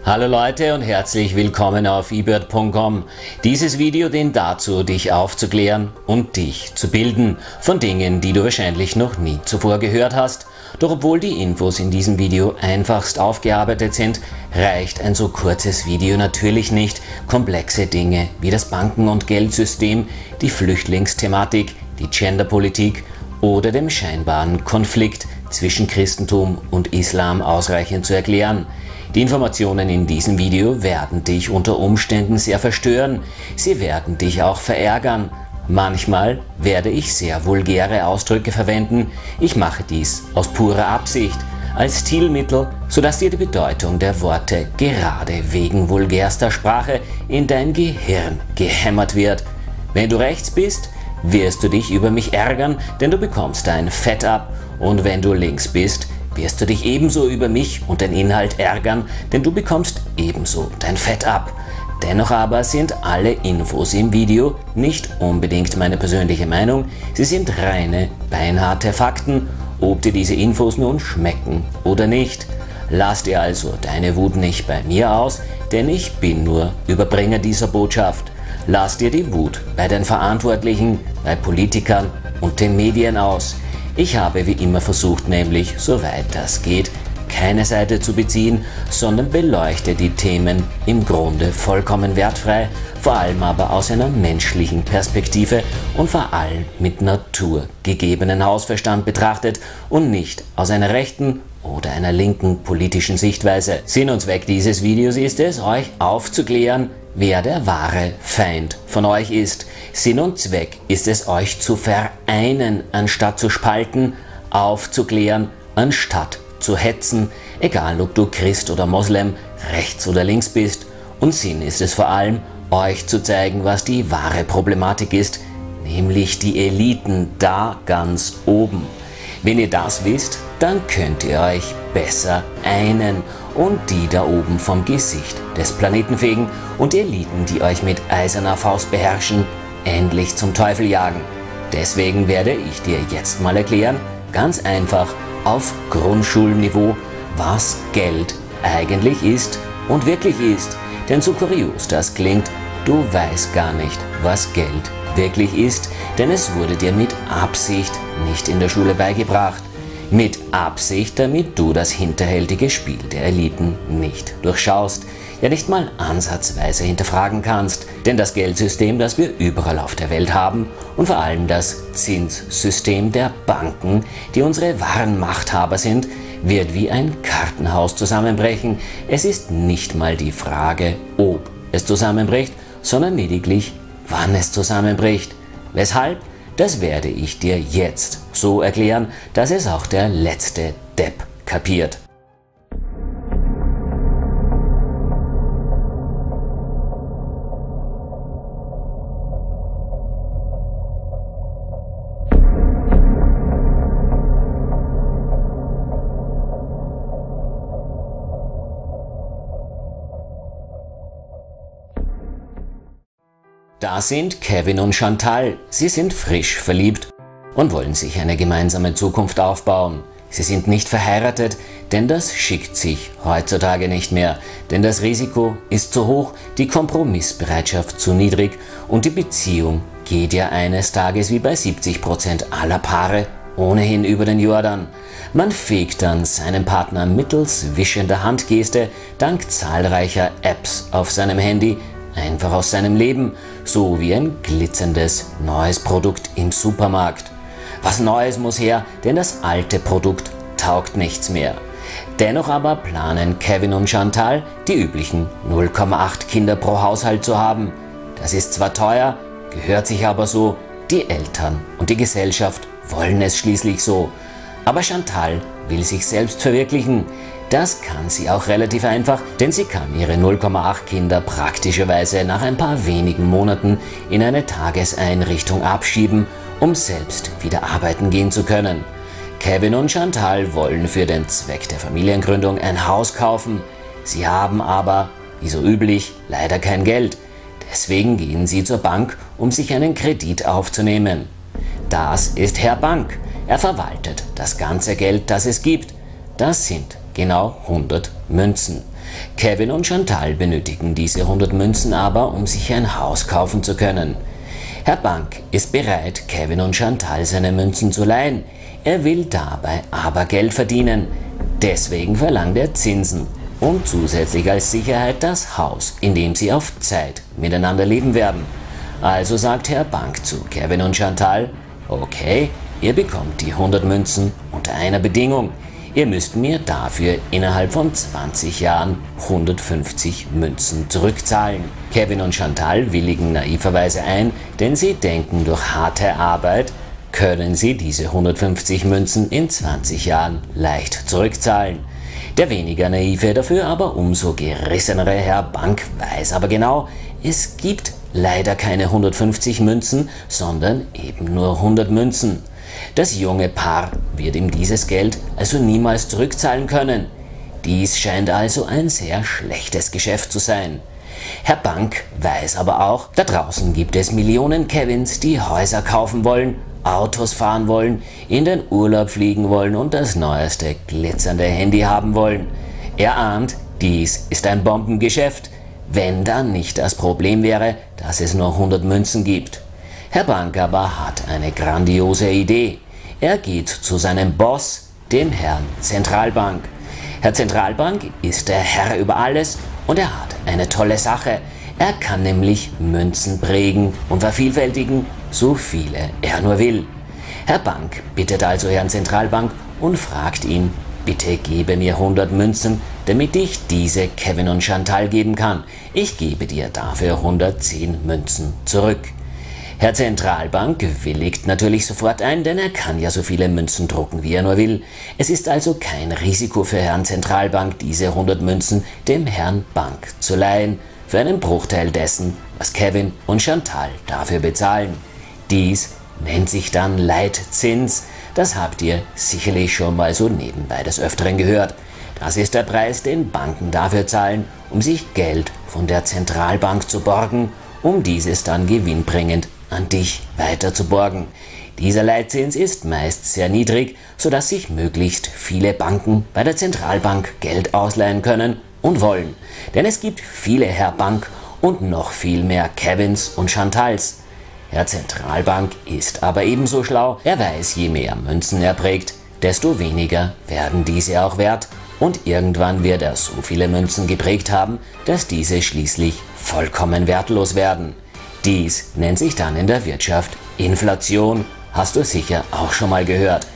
Hallo Leute und herzlich willkommen auf eBird.com. Dieses Video dient dazu, dich aufzuklären und dich zu bilden von Dingen, die du wahrscheinlich noch nie zuvor gehört hast. Doch obwohl die Infos in diesem Video einfachst aufgearbeitet sind, reicht ein so kurzes Video natürlich nicht, komplexe Dinge wie das Banken- und Geldsystem, die Flüchtlingsthematik, die Genderpolitik oder dem scheinbaren Konflikt zwischen Christentum und Islam ausreichend zu erklären. Die Informationen in diesem Video werden dich unter Umständen sehr verstören, sie werden dich auch verärgern. Manchmal werde ich sehr vulgäre Ausdrücke verwenden, ich mache dies aus purer Absicht, als Stilmittel, sodass dir die Bedeutung der Worte gerade wegen vulgärster Sprache in dein Gehirn gehämmert wird. Wenn du rechts bist, wirst du dich über mich ärgern, denn du bekommst dein Fett ab, und wenn du links bist, wirst du dich ebenso über mich und den Inhalt ärgern, denn du bekommst ebenso dein Fett ab. Dennoch aber sind alle Infos im Video nicht unbedingt meine persönliche Meinung, sie sind reine, beinharte Fakten, ob dir diese Infos nun schmecken oder nicht. Lass dir also deine Wut nicht bei mir aus, denn ich bin nur Überbringer dieser Botschaft. Lass dir die Wut bei den Verantwortlichen, bei Politikern und den Medien aus. Ich habe wie immer versucht, nämlich, soweit das geht, keine Seite zu beziehen, sondern beleuchte die Themen im Grunde vollkommen wertfrei, vor allem aber aus einer menschlichen Perspektive und vor allem mit naturgegebenen Hausverstand betrachtet und nicht aus einer rechten oder einer linken politischen Sichtweise. Sinn und Zweck dieses Videos ist es, euch aufzuklären, wer der wahre Feind von euch ist. Sinn und Zweck ist es, euch zu vereinen, anstatt zu spalten, aufzuklären, anstatt zu hetzen, egal ob du Christ oder Moslem, rechts oder links bist. Und Sinn ist es vor allem, euch zu zeigen, was die wahre Problematik ist, nämlich die Eliten da ganz oben. Wenn ihr das wisst, dann könnt ihr euch besser einen und die da oben vom Gesicht des Planeten fegen und die Eliten, die euch mit eiserner Faust beherrschen, endlich zum Teufel jagen. Deswegen werde ich dir jetzt mal erklären, ganz einfach auf Grundschulniveau, was Geld eigentlich ist und wirklich ist. Denn so kurios das klingt, du weißt gar nicht, was Geld wirklich ist, denn es wurde dir mit Absicht nicht in der Schule beigebracht. Mit Absicht, damit du das hinterhältige Spiel der Eliten nicht durchschaust, ja nicht mal ansatzweise hinterfragen kannst. Denn das Geldsystem, das wir überall auf der Welt haben und vor allem das Zinssystem der Banken, die unsere wahren Machthaber sind, wird wie ein Kartenhaus zusammenbrechen. Es ist nicht mal die Frage, ob es zusammenbricht, sondern lediglich, wann es zusammenbricht. Weshalb? Das werde ich dir jetzt so erklären, dass es auch der letzte Depp kapiert. Da sind Kevin und Chantal. Sie sind frisch verliebt und wollen sich eine gemeinsame Zukunft aufbauen. Sie sind nicht verheiratet, denn das schickt sich heutzutage nicht mehr. Denn das Risiko ist zu hoch, die Kompromissbereitschaft zu niedrig und die Beziehung geht ja eines Tages wie bei 70% aller Paare ohnehin über den Jordan. Man fegt dann seinen Partner mittels wischender Handgeste dank zahlreicher Apps auf seinem Handy einfach aus seinem Leben, so wie ein glitzerndes neues Produkt im Supermarkt. Was Neues muss her, denn das alte Produkt taugt nichts mehr. Dennoch aber planen Kevin und Chantal, die üblichen 0,8 Kinder pro Haushalt zu haben. Das ist zwar teuer, gehört sich aber so, die Eltern und die Gesellschaft wollen es schließlich so. Aber Chantal will sich selbst verwirklichen. Das kann sie auch relativ einfach, denn sie kann ihre 0,8 Kinder praktischerweise nach ein paar wenigen Monaten in eine Tageseinrichtung abschieben, um selbst wieder arbeiten gehen zu können. Kevin und Chantal wollen für den Zweck der Familiengründung ein Haus kaufen. Sie haben aber, wie so üblich, leider kein Geld. Deswegen gehen sie zur Bank, um sich einen Kredit aufzunehmen. Das ist Herr Bank. Er verwaltet das ganze Geld, das es gibt. Das sind genau 100 Münzen. Kevin und Chantal benötigen diese 100 Münzen aber, um sich ein Haus kaufen zu können. Herr Bank ist bereit, Kevin und Chantal seine Münzen zu leihen. Er will dabei aber Geld verdienen. Deswegen verlangt er Zinsen und zusätzlich als Sicherheit das Haus, in dem sie auf Zeit miteinander leben werden. Also sagt Herr Bank zu Kevin und Chantal: Okay, ihr bekommt die 100 Münzen unter einer Bedingung. Ihr müsst mir dafür innerhalb von 20 Jahren 150 Münzen zurückzahlen. Kevin und Chantal willigen naiverweise ein, denn sie denken, durch harte Arbeit können sie diese 150 Münzen in 20 Jahren leicht zurückzahlen. Der weniger naive, dafür aber umso gerissenere Herr Bank weiß aber genau, es gibt leider keine 150 Münzen, sondern eben nur 100 Münzen. Das junge Paar wird ihm dieses Geld also niemals zurückzahlen können. Dies scheint also ein sehr schlechtes Geschäft zu sein. Herr Bank weiß aber auch, da draußen gibt es Millionen Kevins, die Häuser kaufen wollen, Autos fahren wollen, in den Urlaub fliegen wollen und das neueste glitzernde Handy haben wollen. Er ahnt, dies ist ein Bombengeschäft, wenn dann nicht das Problem wäre, dass es nur 100 Münzen gibt. Herr Bank aber hat eine grandiose Idee. Er geht zu seinem Boss, dem Herrn Zentralbank. Herr Zentralbank ist der Herr über alles und er hat eine tolle Sache. Er kann nämlich Münzen prägen und vervielfältigen, so viele er nur will. Herr Bank bittet also Herrn Zentralbank und fragt ihn: Bitte gebe mir 100 Münzen, damit ich diese Kevin und Chantal geben kann. Ich gebe dir dafür 110 Münzen zurück. Herr Zentralbank willigt natürlich sofort ein, denn er kann ja so viele Münzen drucken, wie er nur will. Es ist also kein Risiko für Herrn Zentralbank, diese 100 Münzen dem Herrn Bank zu leihen, für einen Bruchteil dessen, was Kevin und Chantal dafür bezahlen. Dies nennt sich dann Leitzins. Das habt ihr sicherlich schon mal so nebenbei des Öfteren gehört. Das ist der Preis, den Banken dafür zahlen, um sich Geld von der Zentralbank zu borgen, um dieses dann gewinnbringend an dich weiter zu borgen. Dieser Leitzins ist meist sehr niedrig, sodass sich möglichst viele Banken bei der Zentralbank Geld ausleihen können und wollen. Denn es gibt viele Herr Bank und noch viel mehr Kevins und Chantals. Herr Zentralbank ist aber ebenso schlau. Er weiß, je mehr Münzen er prägt, desto weniger werden diese auch wert. Und irgendwann wird er so viele Münzen geprägt haben, dass diese schließlich vollkommen wertlos werden. Dies nennt sich dann in der Wirtschaft Inflation, hast du sicher auch schon mal gehört.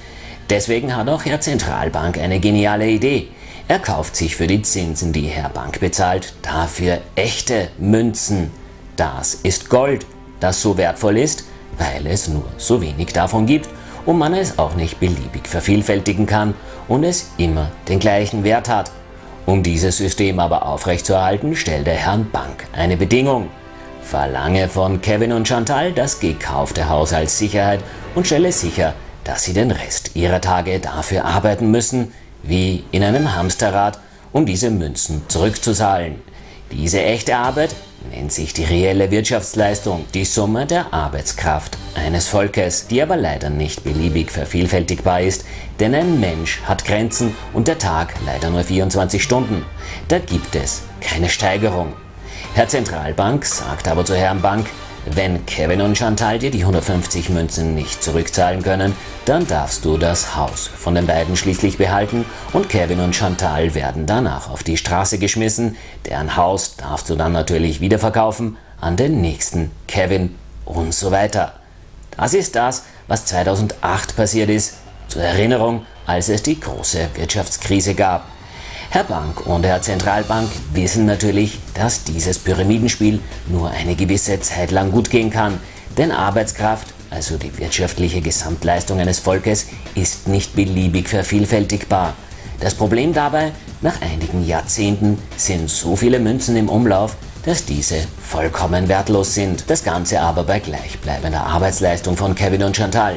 Deswegen hat auch Herr Zentralbank eine geniale Idee. Er kauft sich für die Zinsen, die Herr Bank bezahlt, dafür echte Münzen. Das ist Gold, das so wertvoll ist, weil es nur so wenig davon gibt und man es auch nicht beliebig vervielfältigen kann und es immer den gleichen Wert hat. Um dieses System aber aufrechtzuerhalten, stellt der Herrn Bank eine Bedingung. Verlange von Kevin und Chantal das gekaufte Haus als Sicherheit und stelle sicher, dass sie den Rest ihrer Tage dafür arbeiten müssen, wie in einem Hamsterrad, um diese Münzen zurückzuzahlen. Diese echte Arbeit nennt sich die reelle Wirtschaftsleistung, die Summe der Arbeitskraft eines Volkes, die aber leider nicht beliebig vervielfältigbar ist, denn ein Mensch hat Grenzen und der Tag leider nur 24 Stunden. Da gibt es keine Steigerung. Herr Zentralbank sagt aber zu Herrn Bank: Wenn Kevin und Chantal dir die 150 Münzen nicht zurückzahlen können, dann darfst du das Haus von den beiden schließlich behalten und Kevin und Chantal werden danach auf die Straße geschmissen. Deren Haus darfst du dann natürlich wieder verkaufen, an den nächsten Kevin und so weiter. Das ist das, was 2008 passiert ist, zur Erinnerung, als es die große Wirtschaftskrise gab. Herr Bank und Herr Zentralbank wissen natürlich, dass dieses Pyramidenspiel nur eine gewisse Zeit lang gut gehen kann, denn Arbeitskraft, also die wirtschaftliche Gesamtleistung eines Volkes, ist nicht beliebig vervielfältigbar. Das Problem dabei, nach einigen Jahrzehnten sind so viele Münzen im Umlauf, dass diese vollkommen wertlos sind. Das Ganze aber bei gleichbleibender Arbeitsleistung von Kevin und Chantal,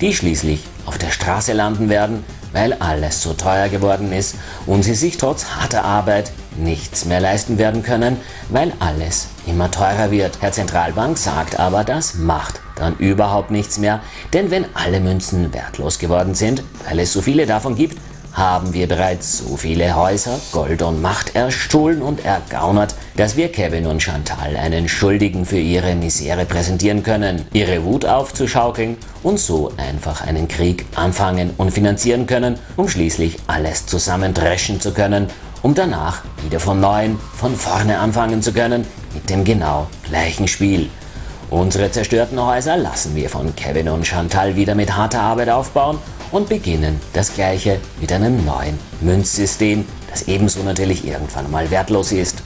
die schließlich auf der Straße landen werden, weil alles so teuer geworden ist und sie sich trotz harter Arbeit nichts mehr leisten werden können, weil alles immer teurer wird. Herr Zentralbank sagt aber, das macht dann überhaupt nichts mehr, denn wenn alle Münzen wertlos geworden sind, weil es so viele davon gibt, haben wir bereits so viele Häuser, Gold und Macht erstohlen und ergaunert, dass wir Kevin und Chantal einen Schuldigen für ihre Misere präsentieren können, ihre Wut aufzuschaukeln und so einfach einen Krieg anfangen und finanzieren können, um schließlich alles zusammendreschen zu können, um danach wieder von Neuem, von vorne anfangen zu können mit dem genau gleichen Spiel. Unsere zerstörten Häuser lassen wir von Kevin und Chantal wieder mit harter Arbeit aufbauen und beginnen das Gleiche mit einem neuen Münzsystem, das ebenso natürlich irgendwann mal wertlos ist.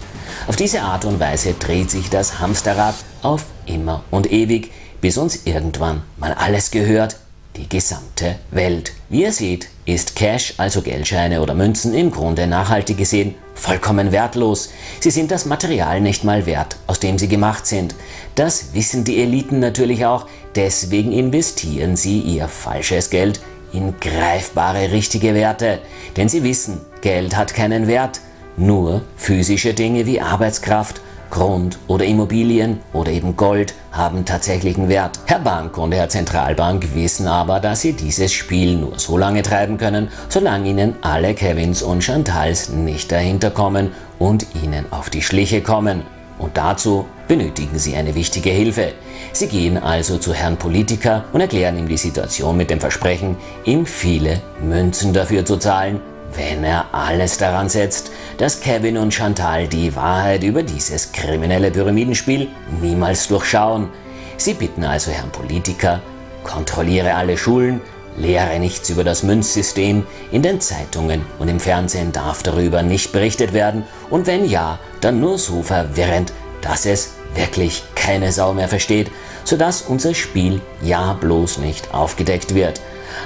Auf diese Art und Weise dreht sich das Hamsterrad auf immer und ewig, bis uns irgendwann mal alles gehört, die gesamte Welt. Wie ihr seht, ist Cash, also Geldscheine oder Münzen, im Grunde nachhaltig gesehen vollkommen wertlos. Sie sind das Material nicht mal wert, aus dem sie gemacht sind. Das wissen die Eliten natürlich auch, deswegen investieren sie ihr falsches Geld in greifbare, richtige Werte. Denn sie wissen, Geld hat keinen Wert, nur physische Dinge wie Arbeitskraft, Grund oder Immobilien oder eben Gold haben tatsächlichen Wert. Herr Bank und Herr Zentralbank wissen aber, dass sie dieses Spiel nur so lange treiben können, solange ihnen alle Kevins und Chantals nicht dahinter kommen und ihnen auf die Schliche kommen. Und dazu benötigen sie eine wichtige Hilfe. Sie gehen also zu Herrn Politiker und erklären ihm die Situation mit dem Versprechen, ihm viele Münzen dafür zu zahlen, wenn er alles daran setzt, dass Kevin und Chantal die Wahrheit über dieses kriminelle Pyramidenspiel niemals durchschauen. Sie bitten also Herrn Politiker, kontrolliere alle Schulen, lehre nichts über das Münzsystem, in den Zeitungen und im Fernsehen darf darüber nicht berichtet werden und wenn ja, dann nur so verwirrend, dass es wirklich keine Sau mehr versteht, sodass unser Spiel ja bloß nicht aufgedeckt wird.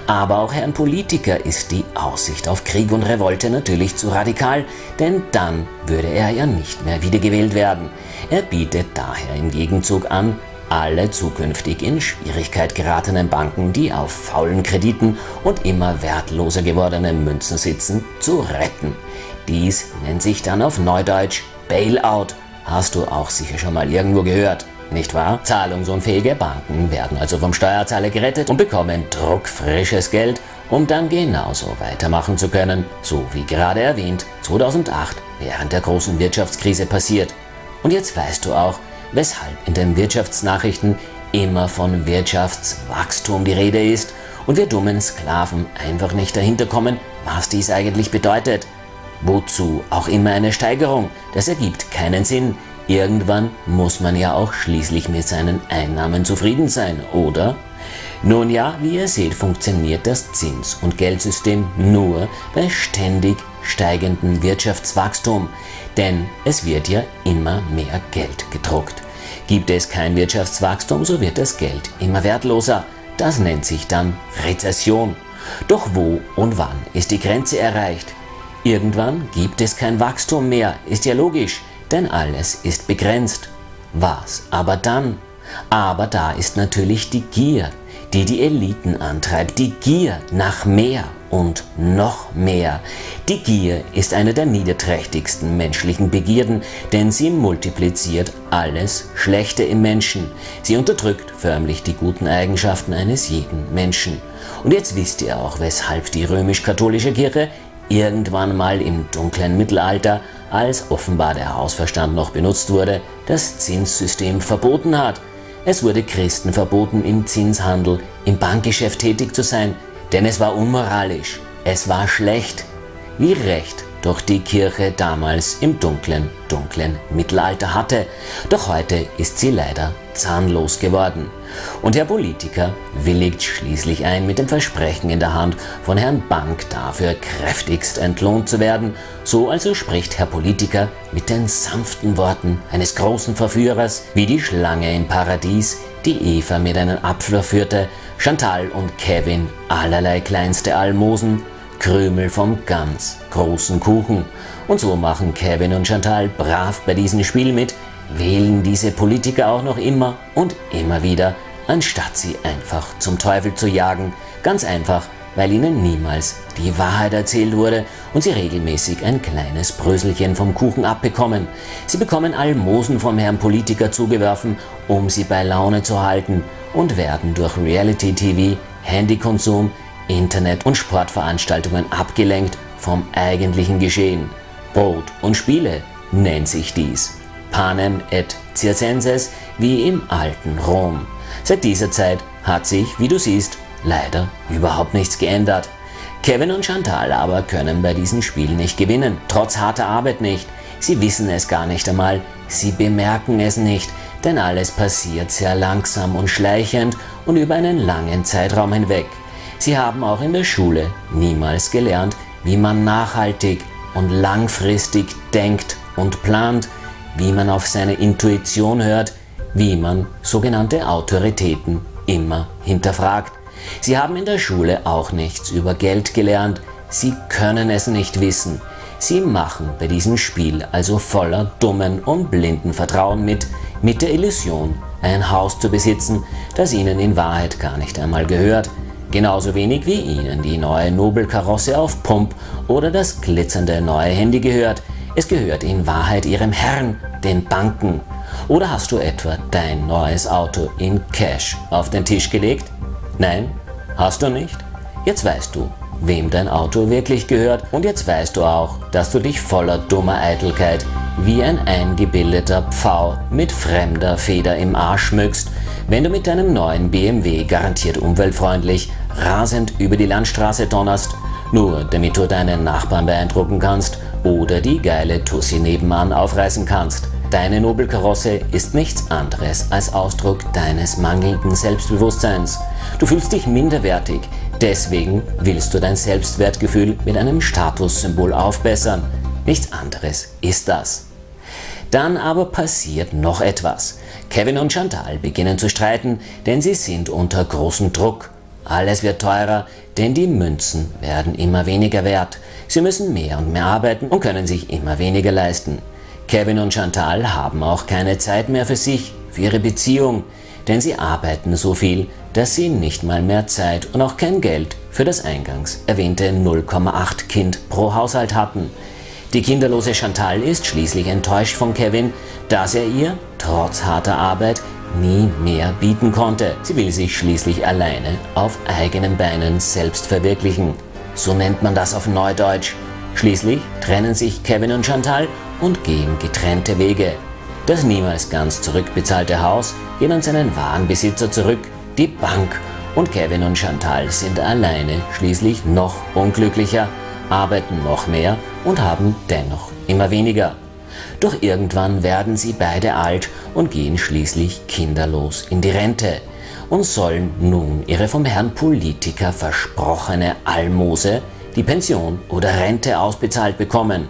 Aber auch Herrn Politiker ist die Aussicht auf Krieg und Revolte natürlich zu radikal, denn dann würde er ja nicht mehr wiedergewählt werden. Er bietet daher im Gegenzug an, alle zukünftig in Schwierigkeit geratenen Banken, die auf faulen Krediten und immer wertloser gewordenen Münzen sitzen, zu retten. Dies nennt sich dann auf Neudeutsch Bailout. Hast du auch sicher schon mal irgendwo gehört, nicht wahr? Zahlungsunfähige Banken werden also vom Steuerzahler gerettet und bekommen druckfrisches Geld, um dann genauso weitermachen zu können, so wie gerade erwähnt 2008 während der großen Wirtschaftskrise passiert. Und jetzt weißt du auch, weshalb in den Wirtschaftsnachrichten immer von Wirtschaftswachstum die Rede ist und wir dummen Sklaven einfach nicht dahinter kommen, was dies eigentlich bedeutet. Wozu auch immer eine Steigerung, das ergibt keinen Sinn. Irgendwann muss man ja auch schließlich mit seinen Einnahmen zufrieden sein, oder? Nun ja, wie ihr seht, funktioniert das Zins- und Geldsystem nur bei ständig steigendem Wirtschaftswachstum, denn es wird ja immer mehr Geld gedruckt. Gibt es kein Wirtschaftswachstum, so wird das Geld immer wertloser. Das nennt sich dann Rezession. Doch wo und wann ist die Grenze erreicht? Irgendwann gibt es kein Wachstum mehr, ist ja logisch, denn alles ist begrenzt. Was aber dann? Aber da ist natürlich die Gier, die die Eliten antreibt, die Gier nach mehr und noch mehr. Die Gier ist eine der niederträchtigsten menschlichen Begierden, denn sie multipliziert alles Schlechte im Menschen. Sie unterdrückt förmlich die guten Eigenschaften eines jeden Menschen. Und jetzt wisst ihr auch, weshalb die römisch-katholische Kirche irgendwann mal im dunklen Mittelalter, als offenbar der Hausverstand noch benutzt wurde, das Zinssystem verboten hat. Es wurde Christen verboten, im Zinshandel, im Bankgeschäft tätig zu sein, denn es war unmoralisch, es war schlecht. Wie recht doch die Kirche damals im dunklen Mittelalter hatte. Doch heute ist sie leider zahnlos geworden. Und Herr Politiker willigt schließlich ein mit dem Versprechen in der Hand, von Herrn Bank dafür kräftigst entlohnt zu werden. So also spricht Herr Politiker mit den sanften Worten eines großen Verführers, wie die Schlange im Paradies, die Eva mit einem Apfel verführte, Chantal und Kevin allerlei kleinste Almosen, Krümel vom ganz großen Kuchen. Und so machen Kevin und Chantal brav bei diesem Spiel mit, wählen diese Politiker auch noch immer und immer wieder, anstatt sie einfach zum Teufel zu jagen. Ganz einfach, weil ihnen niemals die Wahrheit erzählt wurde und sie regelmäßig ein kleines Bröselchen vom Kuchen abbekommen. Sie bekommen Almosen vom Herrn Politiker zugeworfen, um sie bei Laune zu halten, und werden durch Reality-TV, Handykonsum, Internet- und Sportveranstaltungen abgelenkt vom eigentlichen Geschehen. Brot und Spiele nennt sich dies. Panem et circenses wie im alten Rom. Seit dieser Zeit hat sich, wie du siehst, leider überhaupt nichts geändert. Kevin und Chantal aber können bei diesem Spiel nicht gewinnen, trotz harter Arbeit nicht. Sie wissen es gar nicht einmal, sie bemerken es nicht, denn alles passiert sehr langsam und schleichend und über einen langen Zeitraum hinweg. Sie haben auch in der Schule niemals gelernt, wie man nachhaltig und langfristig denkt und plant, wie man auf seine Intuition hört, wie man sogenannte Autoritäten immer hinterfragt. Sie haben in der Schule auch nichts über Geld gelernt, sie können es nicht wissen. Sie machen bei diesem Spiel also voller dummen und blinden Vertrauen mit der Illusion, ein Haus zu besitzen, das ihnen in Wahrheit gar nicht einmal gehört. Genauso wenig wie ihnen die neue Nobelkarosse auf Pump oder das glitzernde neue Handy gehört. Es gehört in Wahrheit ihrem Herrn, den Banken. Oder hast du etwa dein neues Auto in Cash auf den Tisch gelegt? Nein, hast du nicht? Jetzt weißt du, wem dein Auto wirklich gehört, und jetzt weißt du auch, dass du dich voller dummer Eitelkeit wie ein eingebildeter Pfau mit fremder Feder im Arsch schmückst, wenn du mit deinem neuen BMW garantiert umweltfreundlich rasend über die Landstraße donnerst, nur damit du deinen Nachbarn beeindrucken kannst oder die geile Tussi nebenan aufreißen kannst. Deine Nobelkarosse ist nichts anderes als Ausdruck deines mangelnden Selbstbewusstseins. Du fühlst dich minderwertig, deswegen willst du dein Selbstwertgefühl mit einem Statussymbol aufbessern. Nichts anderes ist das. Dann aber passiert noch etwas. Kevin und Chantal beginnen zu streiten, denn sie sind unter großem Druck. Alles wird teurer, denn die Münzen werden immer weniger wert. Sie müssen mehr und mehr arbeiten und können sich immer weniger leisten. Kevin und Chantal haben auch keine Zeit mehr für sich, für ihre Beziehung, denn sie arbeiten so viel, dass sie nicht mal mehr Zeit und auch kein Geld für das eingangs erwähnte 0,8 Kind pro Haushalt hatten. Die kinderlose Chantal ist schließlich enttäuscht von Kevin, dass er ihr, trotz harter Arbeit, nie mehr bieten konnte. Sie will sich schließlich alleine auf eigenen Beinen selbst verwirklichen. So nennt man das auf Neudeutsch. Schließlich trennen sich Kevin und Chantal und gehen getrennte Wege. Das niemals ganz zurückbezahlte Haus geht an seinen wahren Besitzer zurück, die Bank, und Kevin und Chantal sind alleine schließlich noch unglücklicher, arbeiten noch mehr und haben dennoch immer weniger. Doch irgendwann werden sie beide alt und gehen schließlich kinderlos in die Rente und sollen nun ihre vom Herrn Politiker versprochene Almose, die Pension oder Rente ausbezahlt bekommen.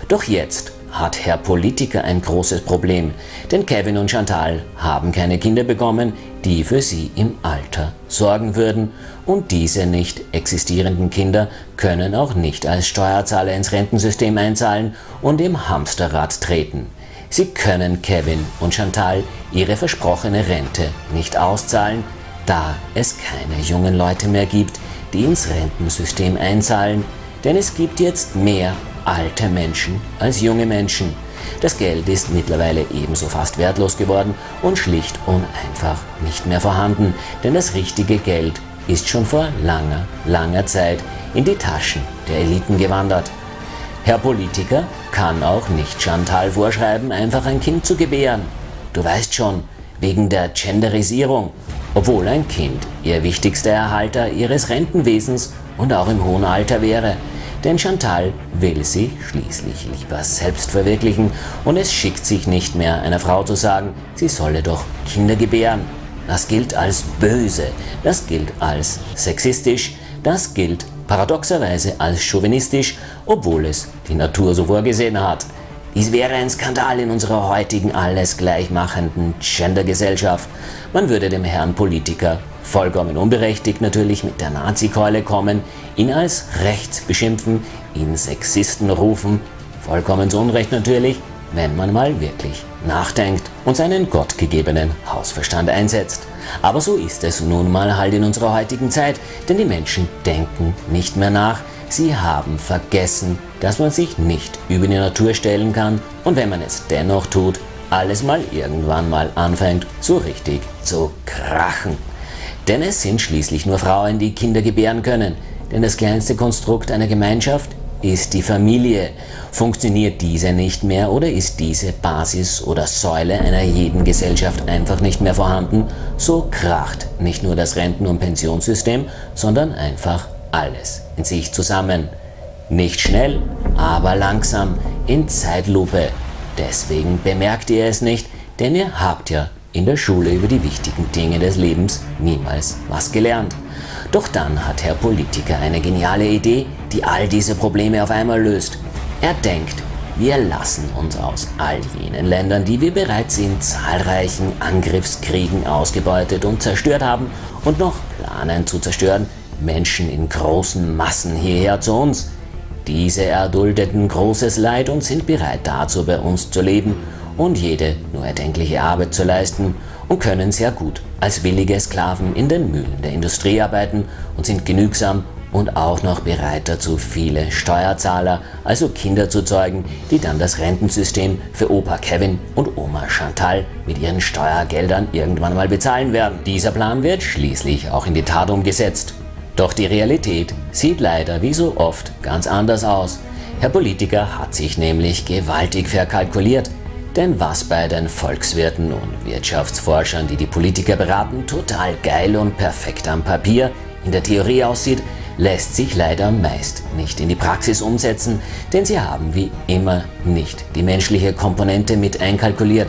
Doch jetzt hat Herr Politiker ein großes Problem, denn Kevin und Chantal haben keine Kinder bekommen, die für sie im Alter sorgen würden, und diese nicht existierenden Kinder können auch nicht als Steuerzahler ins Rentensystem einzahlen und im Hamsterrad treten. Sie können Kevin und Chantal ihre versprochene Rente nicht auszahlen, da es keine jungen Leute mehr gibt, die ins Rentensystem einzahlen, denn es gibt jetzt mehr alte Menschen als junge Menschen. Das Geld ist mittlerweile ebenso fast wertlos geworden und schlicht und einfach nicht mehr vorhanden, denn das richtige Geld ist schon vor langer Zeit in die Taschen der Eliten gewandert. Herr Politiker kann auch nicht Chantal vorschreiben, einfach ein Kind zu gebären. Du weißt schon, wegen der Genderisierung, obwohl ein Kind ihr wichtigster Erhalter ihres Rentenwesens und auch im hohen Alter wäre. denn Chantal will sich schließlich lieber selbst verwirklichen und es schickt sich nicht mehr, einer Frau zu sagen, sie solle doch Kinder gebären. Das gilt als böse, das gilt als sexistisch, das gilt paradoxerweise als chauvinistisch, obwohl es die Natur so vorgesehen hat. Dies wäre ein Skandal in unserer heutigen alles gleichmachenden Gendergesellschaft. Man würde dem Herrn Politiker vollkommen unberechtigt natürlich mit der Nazi-Keule kommen, ihn als rechts beschimpfen, ihn Sexisten rufen, vollkommen zu Unrecht natürlich, wenn man mal wirklich nachdenkt und seinen gottgegebenen Hausverstand einsetzt. Aber so ist es nun mal halt in unserer heutigen Zeit, denn die Menschen denken nicht mehr nach. Sie haben vergessen, dass man sich nicht über die Natur stellen kann und wenn man es dennoch tut, alles mal irgendwann mal anfängt, so richtig zu krachen. Denn es sind schließlich nur Frauen, die Kinder gebären können. Denn das kleinste Konstrukt einer Gemeinschaft ist die Familie. Funktioniert diese nicht mehr oder ist diese Basis oder Säule einer jeden Gesellschaft einfach nicht mehr vorhanden, so kracht nicht nur das Renten- und Pensionssystem, sondern einfach alles in sich zusammen. Nicht schnell, aber langsam, in Zeitlupe. Deswegen bemerkt ihr es nicht, denn ihr habt ja in der Schule über die wichtigen Dinge des Lebens niemals was gelernt. Doch dann hat Herr Politiker eine geniale Idee, die all diese Probleme auf einmal löst. Er denkt, wir lassen uns aus all jenen Ländern, die wir bereits in zahlreichen Angriffskriegen ausgebeutet und zerstört haben und noch planen zu zerstören, Menschen in großen Massen hierher zu uns. Diese erduldeten großes Leid und sind bereit dazu, bei uns zu leben und jede nur erdenkliche Arbeit zu leisten und können sehr gut als willige Sklaven in den Mühlen der Industrie arbeiten und sind genügsam und auch noch bereit dazu, viele Steuerzahler, also Kinder zu zeugen, die dann das Rentensystem für Opa Kevin und Oma Chantal mit ihren Steuergeldern irgendwann mal bezahlen werden. Dieser Plan wird schließlich auch in die Tat umgesetzt. Doch die Realität sieht leider wie so oft ganz anders aus. Herr Politiker hat sich nämlich gewaltig verkalkuliert. Denn was bei den Volkswirten und Wirtschaftsforschern, die die Politiker beraten, total geil und perfekt am Papier in der Theorie aussieht, lässt sich leider meist nicht in die Praxis umsetzen, denn sie haben wie immer nicht die menschliche Komponente mit einkalkuliert.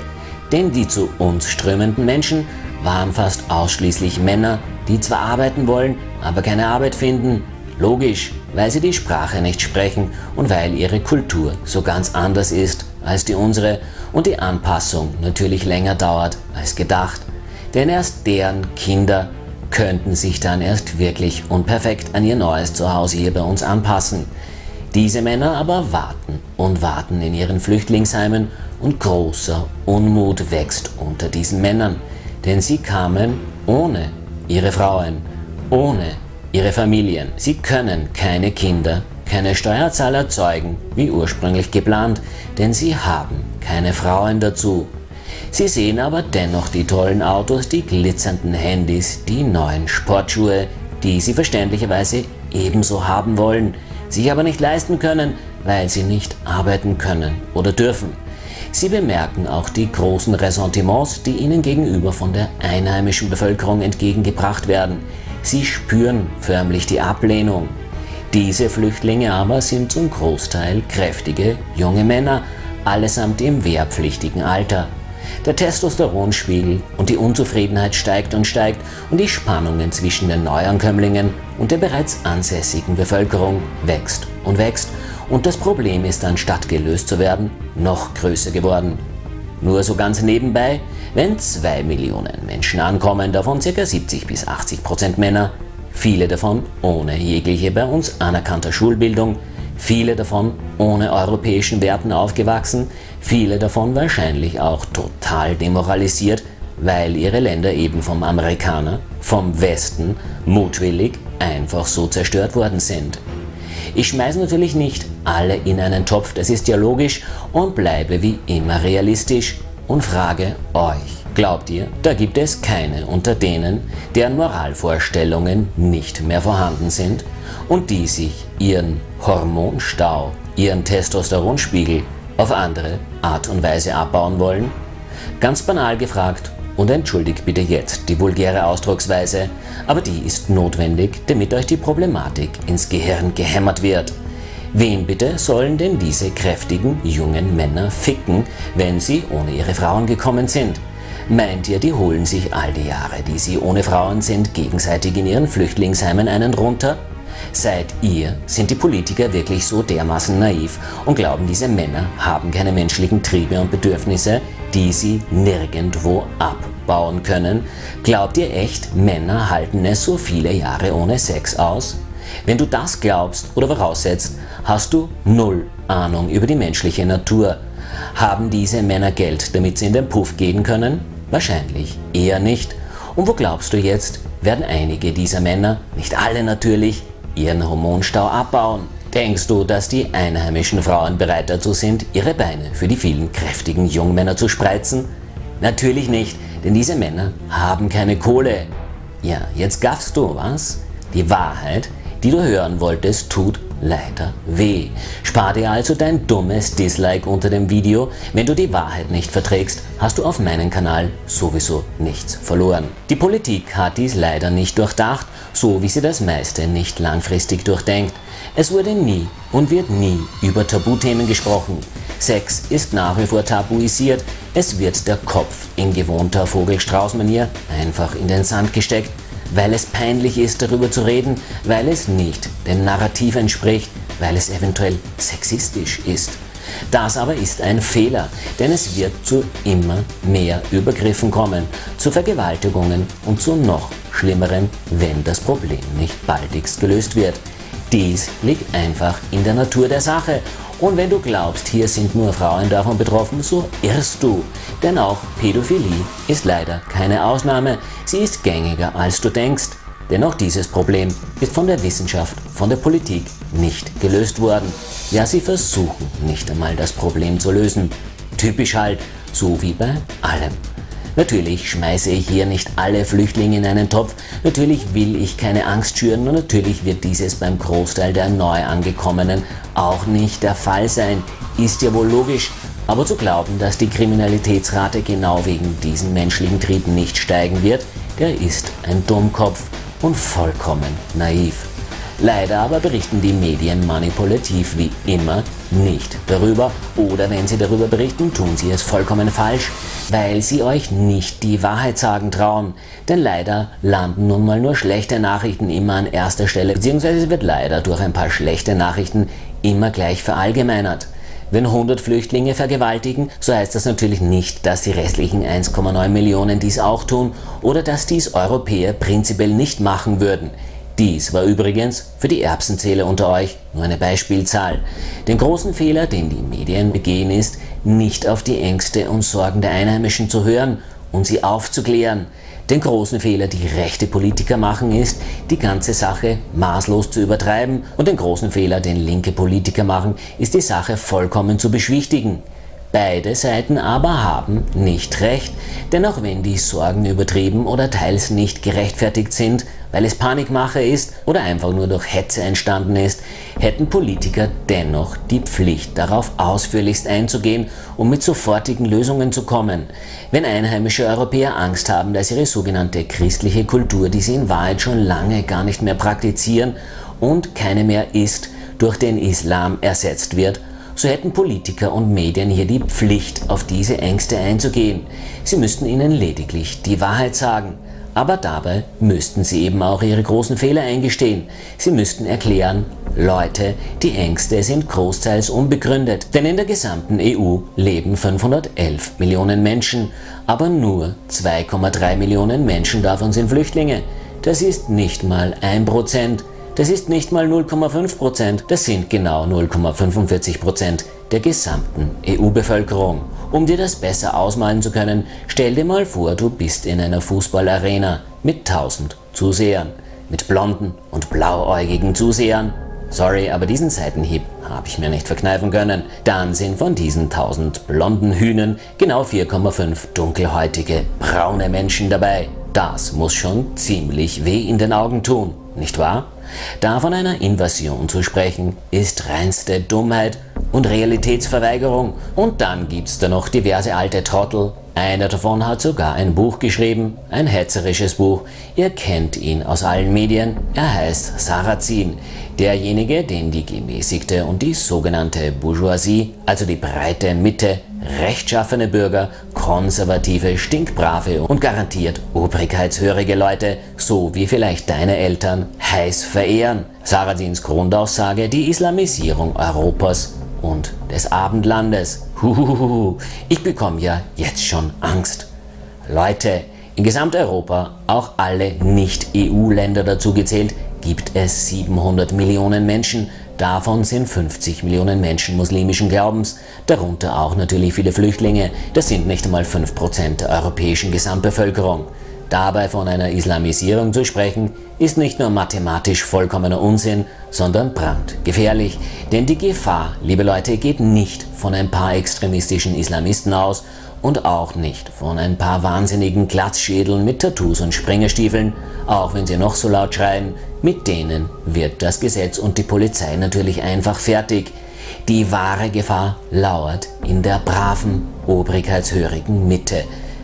Denn die zu uns strömenden Menschen waren fast ausschließlich Männer, die zwar arbeiten wollen, aber keine Arbeit finden. Logisch, weil sie die Sprache nicht sprechen und weil ihre Kultur so ganz anders ist als die unsere und die Anpassung natürlich länger dauert als gedacht. Denn erst deren Kinder könnten sich dann erst wirklich und perfekt an ihr neues Zuhause hier bei uns anpassen. Diese Männer aber warten und warten in ihren Flüchtlingsheimen und großer Unmut wächst unter diesen Männern, denn sie kamen ohne ihre Frauen, ohne ihre Familien. Sie können keine Kinder, keine Steuerzahler zeugen, wie ursprünglich geplant, denn sie haben keine Frauen dazu. Sie sehen aber dennoch die tollen Autos, die glitzernden Handys, die neuen Sportschuhe, die sie verständlicherweise ebenso haben wollen, sich aber nicht leisten können, weil sie nicht arbeiten können oder dürfen. Sie bemerken auch die großen Ressentiments, die ihnen gegenüber von der einheimischen Bevölkerung entgegengebracht werden. Sie spüren förmlich die Ablehnung. Diese Flüchtlinge aber sind zum Großteil kräftige junge Männer, allesamt im wehrpflichtigen Alter. Der Testosteronspiegel und die Unzufriedenheit steigt und die Spannungen zwischen den Neuankömmlingen und der bereits ansässigen Bevölkerung wächst und das Problem ist, anstatt gelöst zu werden, noch größer geworden. Nur so ganz nebenbei, wenn 2 Millionen Menschen ankommen, davon ca. 70–80% Männer, viele davon ohne jegliche bei uns anerkannte Schulbildung, viele davon ohne europäischen Werten aufgewachsen, viele davon wahrscheinlich auch total demoralisiert, weil ihre Länder eben vom Amerikaner, vom Westen, mutwillig einfach so zerstört worden sind. Ich schmeiße natürlich nicht alle in einen Topf, das ist ja logisch, und bleibe wie immer realistisch und frage euch, glaubt ihr, da gibt es keine unter denen, deren Moralvorstellungen nicht mehr vorhanden sind und die sich ihren Hormonstau, ihren Testosteronspiegel auf andere Art und Weise abbauen wollen? Ganz banal gefragt, und entschuldigt bitte jetzt die vulgäre Ausdrucksweise, aber die ist notwendig, damit euch die Problematik ins Gehirn gehämmert wird. Wen bitte sollen denn diese kräftigen jungen Männer ficken, wenn sie ohne ihre Frauen gekommen sind? Meint ihr, die holen sich all die Jahre, die sie ohne Frauen sind, gegenseitig in ihren Flüchtlingsheimen einen runter? Seid ihr, sind die Politiker wirklich so dermaßen naiv und glauben, diese Männer haben keine menschlichen Triebe und Bedürfnisse, die sie nirgendwo abbauen können? Glaubt ihr echt, Männer halten es so viele Jahre ohne Sex aus? Wenn du das glaubst oder voraussetzt, hast du null Ahnung über die menschliche Natur. Haben diese Männer Geld, damit sie in den Puff gehen können? Wahrscheinlich eher nicht. Und wo glaubst du jetzt, werden einige dieser Männer, nicht alle natürlich, ihren Hormonstau abbauen? Denkst du, dass die einheimischen Frauen bereit dazu sind, ihre Beine für die vielen kräftigen Jungmänner zu spreizen? Natürlich nicht, denn diese Männer haben keine Kohle. Ja, jetzt gaffst du, was? Die Wahrheit, die du hören wolltest, tut leider weh. Spar dir also dein dummes Dislike unter dem Video. Wenn du die Wahrheit nicht verträgst, hast du auf meinem Kanal sowieso nichts verloren. Die Politik hat dies leider nicht durchdacht, so wie sie das meiste nicht langfristig durchdenkt. Es wurde nie und wird nie über Tabuthemen gesprochen. Sex ist nach wie vor tabuisiert. Es wird der Kopf in gewohnter Vogel-Strauß-Manier einfach in den Sand gesteckt, weil es peinlich ist, darüber zu reden, weil es nicht dem Narrativ entspricht, weil es eventuell sexistisch ist. Das aber ist ein Fehler, denn es wird zu immer mehr Übergriffen kommen, zu Vergewaltigungen und zu noch Schlimmerem, wenn das Problem nicht baldigst gelöst wird. Dies liegt einfach in der Natur der Sache. Und wenn du glaubst, hier sind nur Frauen davon betroffen, so irrst du. Denn auch Pädophilie ist leider keine Ausnahme. Sie ist gängiger, als du denkst. Denn auch dieses Problem ist von der Wissenschaft, von der Politik nicht gelöst worden. Ja, sie versuchen nicht einmal das Problem zu lösen. Typisch halt, so wie bei allem. Natürlich schmeiße ich hier nicht alle Flüchtlinge in einen Topf, natürlich will ich keine Angst schüren und natürlich wird dieses beim Großteil der Neuangekommenen auch nicht der Fall sein. Ist ja wohl logisch, aber zu glauben, dass die Kriminalitätsrate genau wegen diesem menschlichen Trieb nicht steigen wird, der ist ein Dummkopf und vollkommen naiv. Leider aber berichten die Medien manipulativ wie immer nicht darüber, oder wenn sie darüber berichten, tun sie es vollkommen falsch, weil sie euch nicht die Wahrheit sagen trauen. Denn leider landen nun mal nur schlechte Nachrichten immer an erster Stelle, beziehungsweise wird leider durch ein paar schlechte Nachrichten immer gleich verallgemeinert. Wenn 100 Flüchtlinge vergewaltigen, so heißt das natürlich nicht, dass die restlichen 1,9 Millionen dies auch tun oder dass dies Europäer prinzipiell nicht machen würden. Dies war übrigens für die Erbsenzähler unter euch nur eine Beispielzahl. Den großen Fehler, den die Medien begehen, ist, nicht auf die Ängste und Sorgen der Einheimischen zu hören und sie aufzuklären. Den großen Fehler, die rechte Politiker machen, ist, die ganze Sache maßlos zu übertreiben, und den großen Fehler, den linke Politiker machen, ist, die Sache vollkommen zu beschwichtigen. Beide Seiten aber haben nicht recht, denn auch wenn die Sorgen übertrieben oder teils nicht gerechtfertigt sind, weil es Panikmache ist oder einfach nur durch Hetze entstanden ist, hätten Politiker dennoch die Pflicht, darauf ausführlichst einzugehen, um mit sofortigen Lösungen zu kommen. Wenn einheimische Europäer Angst haben, dass ihre sogenannte christliche Kultur, die sie in Wahrheit schon lange gar nicht mehr praktizieren und keine mehr ist, durch den Islam ersetzt wird, so hätten Politiker und Medien hier die Pflicht, auf diese Ängste einzugehen. Sie müssten ihnen lediglich die Wahrheit sagen. Aber dabei müssten sie eben auch ihre großen Fehler eingestehen. Sie müssten erklären, Leute, die Ängste sind großteils unbegründet. Denn in der gesamten EU leben 511 Millionen Menschen, aber nur 2,3 Millionen Menschen davon sind Flüchtlinge. Das ist nicht mal 1%. Das ist nicht mal 0,5%, das sind genau 0,45% der gesamten EU-Bevölkerung. Um dir das besser ausmalen zu können, stell dir mal vor, du bist in einer Fußballarena mit 1000 Zusehern, mit blonden und blauäugigen Zusehern. Sorry, aber diesen Seitenhieb habe ich mir nicht verkneifen können. Dann sind von diesen 1000 blonden Hühnern genau 4,5 dunkelhäutige, braune Menschen dabei. Das muss schon ziemlich weh in den Augen tun, nicht wahr? Da von einer Invasion zu sprechen, ist reinste Dummheit und Realitätsverweigerung. Und dann gibt's da noch diverse alte Trottel, Einer davon hat sogar ein Buch geschrieben, ein hetzerisches Buch. Ihr kennt ihn aus allen Medien. Er heißt Sarrazin. Derjenige, den die gemäßigte und die sogenannte Bourgeoisie, also die breite Mitte, rechtschaffene Bürger, konservative, stinkbrave und garantiert obrigkeitshörige Leute, so wie vielleicht deine Eltern, heiß verehren. Sarrazins Grundaussage: die Islamisierung Europas und des Abendlandes. Ich bekomme ja jetzt schon Angst. Leute, in Gesamteuropa, auch alle Nicht-EU-Länder dazu gezählt, gibt es 700 Millionen Menschen. Davon sind 50 Millionen Menschen muslimischen Glaubens, darunter auch natürlich viele Flüchtlinge. Das sind nicht einmal 5% der europäischen Gesamtbevölkerung. Dabei von einer Islamisierung zu sprechen, ist nicht nur mathematisch vollkommener Unsinn, sondern brandgefährlich. Denn die Gefahr, liebe Leute, geht nicht von ein paar extremistischen Islamisten aus und auch nicht von ein paar wahnsinnigen Glatzschädeln mit Tattoos und Springerstiefeln, auch wenn sie noch so laut schreien. Mit denen wird das Gesetz und die Polizei natürlich einfach fertig. Die wahre Gefahr lauert in der braven, obrigkeitshörigen Mitte.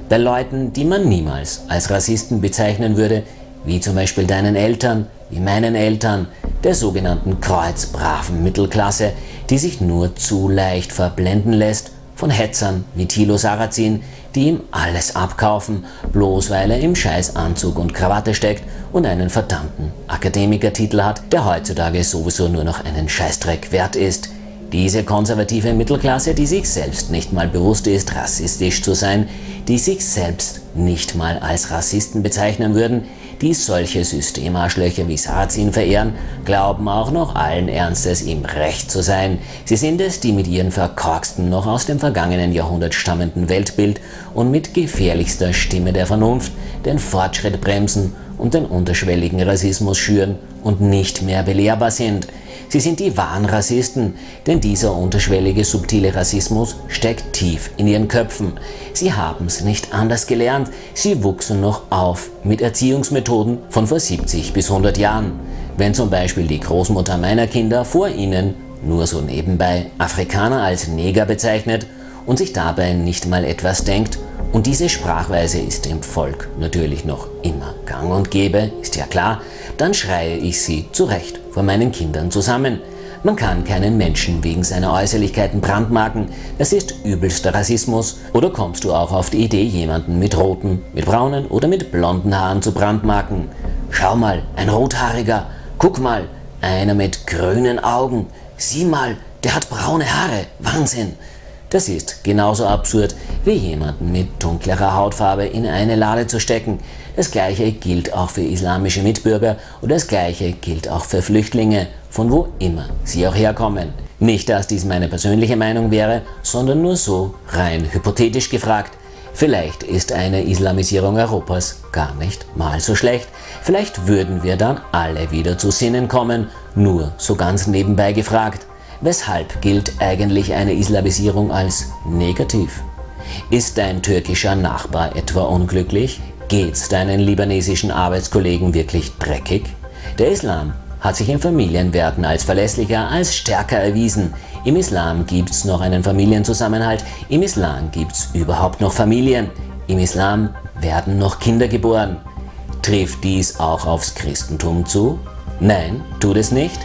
Bei Leuten, die man niemals als Rassisten bezeichnen würde, wie zum Beispiel deinen Eltern, wie meinen Eltern, der sogenannten kreuzbraven Mittelklasse, die sich nur zu leicht verblenden lässt von Hetzern wie Thilo Sarrazin, die ihm alles abkaufen, bloß weil er im scheiß Anzug und Krawatte steckt und einen verdammten Akademikertitel hat, der heutzutage sowieso nur noch einen Scheißdreck wert ist. Diese konservative Mittelklasse, die sich selbst nicht mal bewusst ist, rassistisch zu sein, die sich selbst nicht mal als Rassisten bezeichnen würden, die solche Systemarschlöcher wie Sarrazin verehren, glauben auch noch allen Ernstes, ihm recht zu sein. Sie sind es, die mit ihren verkorksten, noch aus dem vergangenen Jahrhundert stammenden Weltbild und mit gefährlichster Stimme der Vernunft den Fortschritt bremsen und den unterschwelligen Rassismus schüren und nicht mehr belehrbar sind. Sie sind die wahren Rassisten, denn dieser unterschwellige, subtile Rassismus steckt tief in ihren Köpfen. Sie haben es nicht anders gelernt, sie wuchsen noch auf mit Erziehungsmethoden von vor 70 bis 100 Jahren. Wenn zum Beispiel die Großmutter meiner Kinder vor ihnen nur so nebenbei Afrikaner als Neger bezeichnet und sich dabei nicht mal etwas denkt, und diese Sprachweise ist im Volk natürlich noch immer gang und gäbe, ist ja klar, dann schreie ich sie zu Recht vor meinen Kindern zusammen. Man kann keinen Menschen wegen seiner Äußerlichkeiten brandmarken, das ist übelster Rassismus. Oder kommst du auch auf die Idee, jemanden mit roten, mit braunen oder mit blonden Haaren zu brandmarken? Schau mal, ein Rothaariger, guck mal, einer mit grünen Augen, sieh mal, der hat braune Haare, Wahnsinn! Das ist genauso absurd, wie jemanden mit dunklerer Hautfarbe in eine Lade zu stecken. Das Gleiche gilt auch für islamische Mitbürger und das Gleiche gilt auch für Flüchtlinge, von wo immer sie auch herkommen. Nicht, dass dies meine persönliche Meinung wäre, sondern nur so rein hypothetisch gefragt. Vielleicht ist eine Islamisierung Europas gar nicht mal so schlecht. Vielleicht würden wir dann alle wieder zu Sinnen kommen, nur so ganz nebenbei gefragt. Weshalb gilt eigentlich eine Islamisierung als negativ? Ist dein türkischer Nachbar etwa unglücklich? Geht's deinen libanesischen Arbeitskollegen wirklich dreckig? Der Islam hat sich in Familienwerten als verlässlicher, als stärker erwiesen. Im Islam gibt's noch einen Familienzusammenhalt, im Islam gibt's überhaupt noch Familien, im Islam werden noch Kinder geboren. Trifft dies auch aufs Christentum zu? Nein, tut es nicht.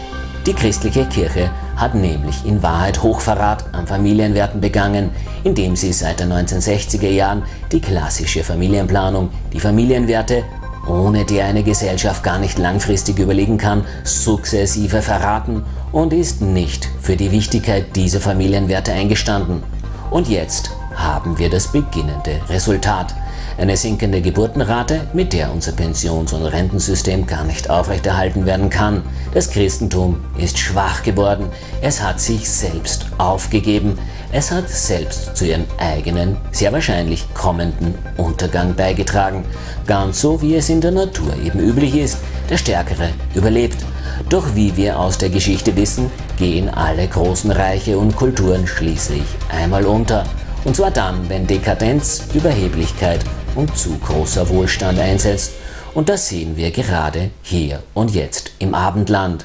Die christliche Kirche hat nämlich in Wahrheit Hochverrat an Familienwerten begangen, indem sie seit den 1960er Jahren die klassische Familienplanung, die Familienwerte, ohne die eine Gesellschaft gar nicht langfristig überlegen kann, sukzessive verraten und ist nicht für die Wichtigkeit dieser Familienwerte eingestanden. Und jetzt haben wir das beginnende Resultat. Eine sinkende Geburtenrate, mit der unser Pensions- und Rentensystem gar nicht aufrechterhalten werden kann. Das Christentum ist schwach geworden, es hat sich selbst aufgegeben, es hat selbst zu ihrem eigenen, sehr wahrscheinlich kommenden Untergang beigetragen. Ganz so, wie es in der Natur eben üblich ist, der Stärkere überlebt. Doch wie wir aus der Geschichte wissen, gehen alle großen Reiche und Kulturen schließlich einmal unter. Und zwar dann, wenn Dekadenz, Überheblichkeit und zu großer Wohlstand einsetzt. Und das sehen wir gerade hier und jetzt im Abendland.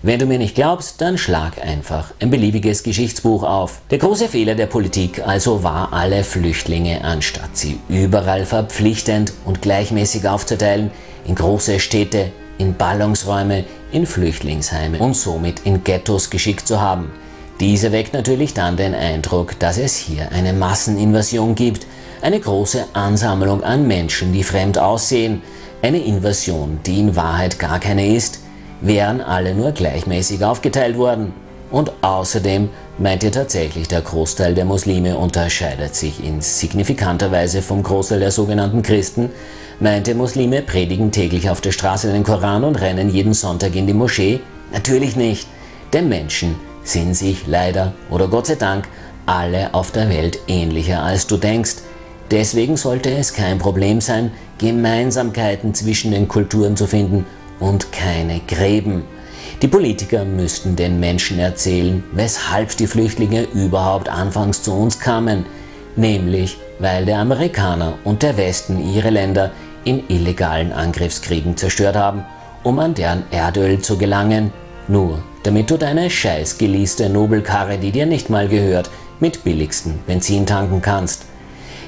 Wenn du mir nicht glaubst, dann schlag einfach ein beliebiges Geschichtsbuch auf. Der große Fehler der Politik also war, alle Flüchtlinge, anstatt sie überall verpflichtend und gleichmäßig aufzuteilen, in große Städte, in Ballungsräume, in Flüchtlingsheime und somit in Ghettos geschickt zu haben. Diese weckt natürlich dann den Eindruck, dass es hier eine Masseninvasion gibt, eine große Ansammlung an Menschen, die fremd aussehen, eine Invasion, die in Wahrheit gar keine ist, wären alle nur gleichmäßig aufgeteilt worden. Und außerdem meint ihr tatsächlich, der Großteil der Muslime unterscheidet sich in signifikanter Weise vom Großteil der sogenannten Christen? Meint ihr, Muslime predigen täglich auf der Straße den Koran und rennen jeden Sonntag in die Moschee? Natürlich nicht, denn Menschen sind sich leider oder Gott sei Dank alle auf der Welt ähnlicher als du denkst. Deswegen sollte es kein Problem sein, Gemeinsamkeiten zwischen den Kulturen zu finden und keine Gräben. Die Politiker müssten den Menschen erzählen, weshalb die Flüchtlinge überhaupt anfangs zu uns kamen, nämlich weil der Amerikaner und der Westen ihre Länder in illegalen Angriffskriegen zerstört haben, um an deren Erdöl zu gelangen, nur damit du deine scheiß geleaste Nobelkarre, die dir nicht mal gehört, mit billigstem Benzin tanken kannst.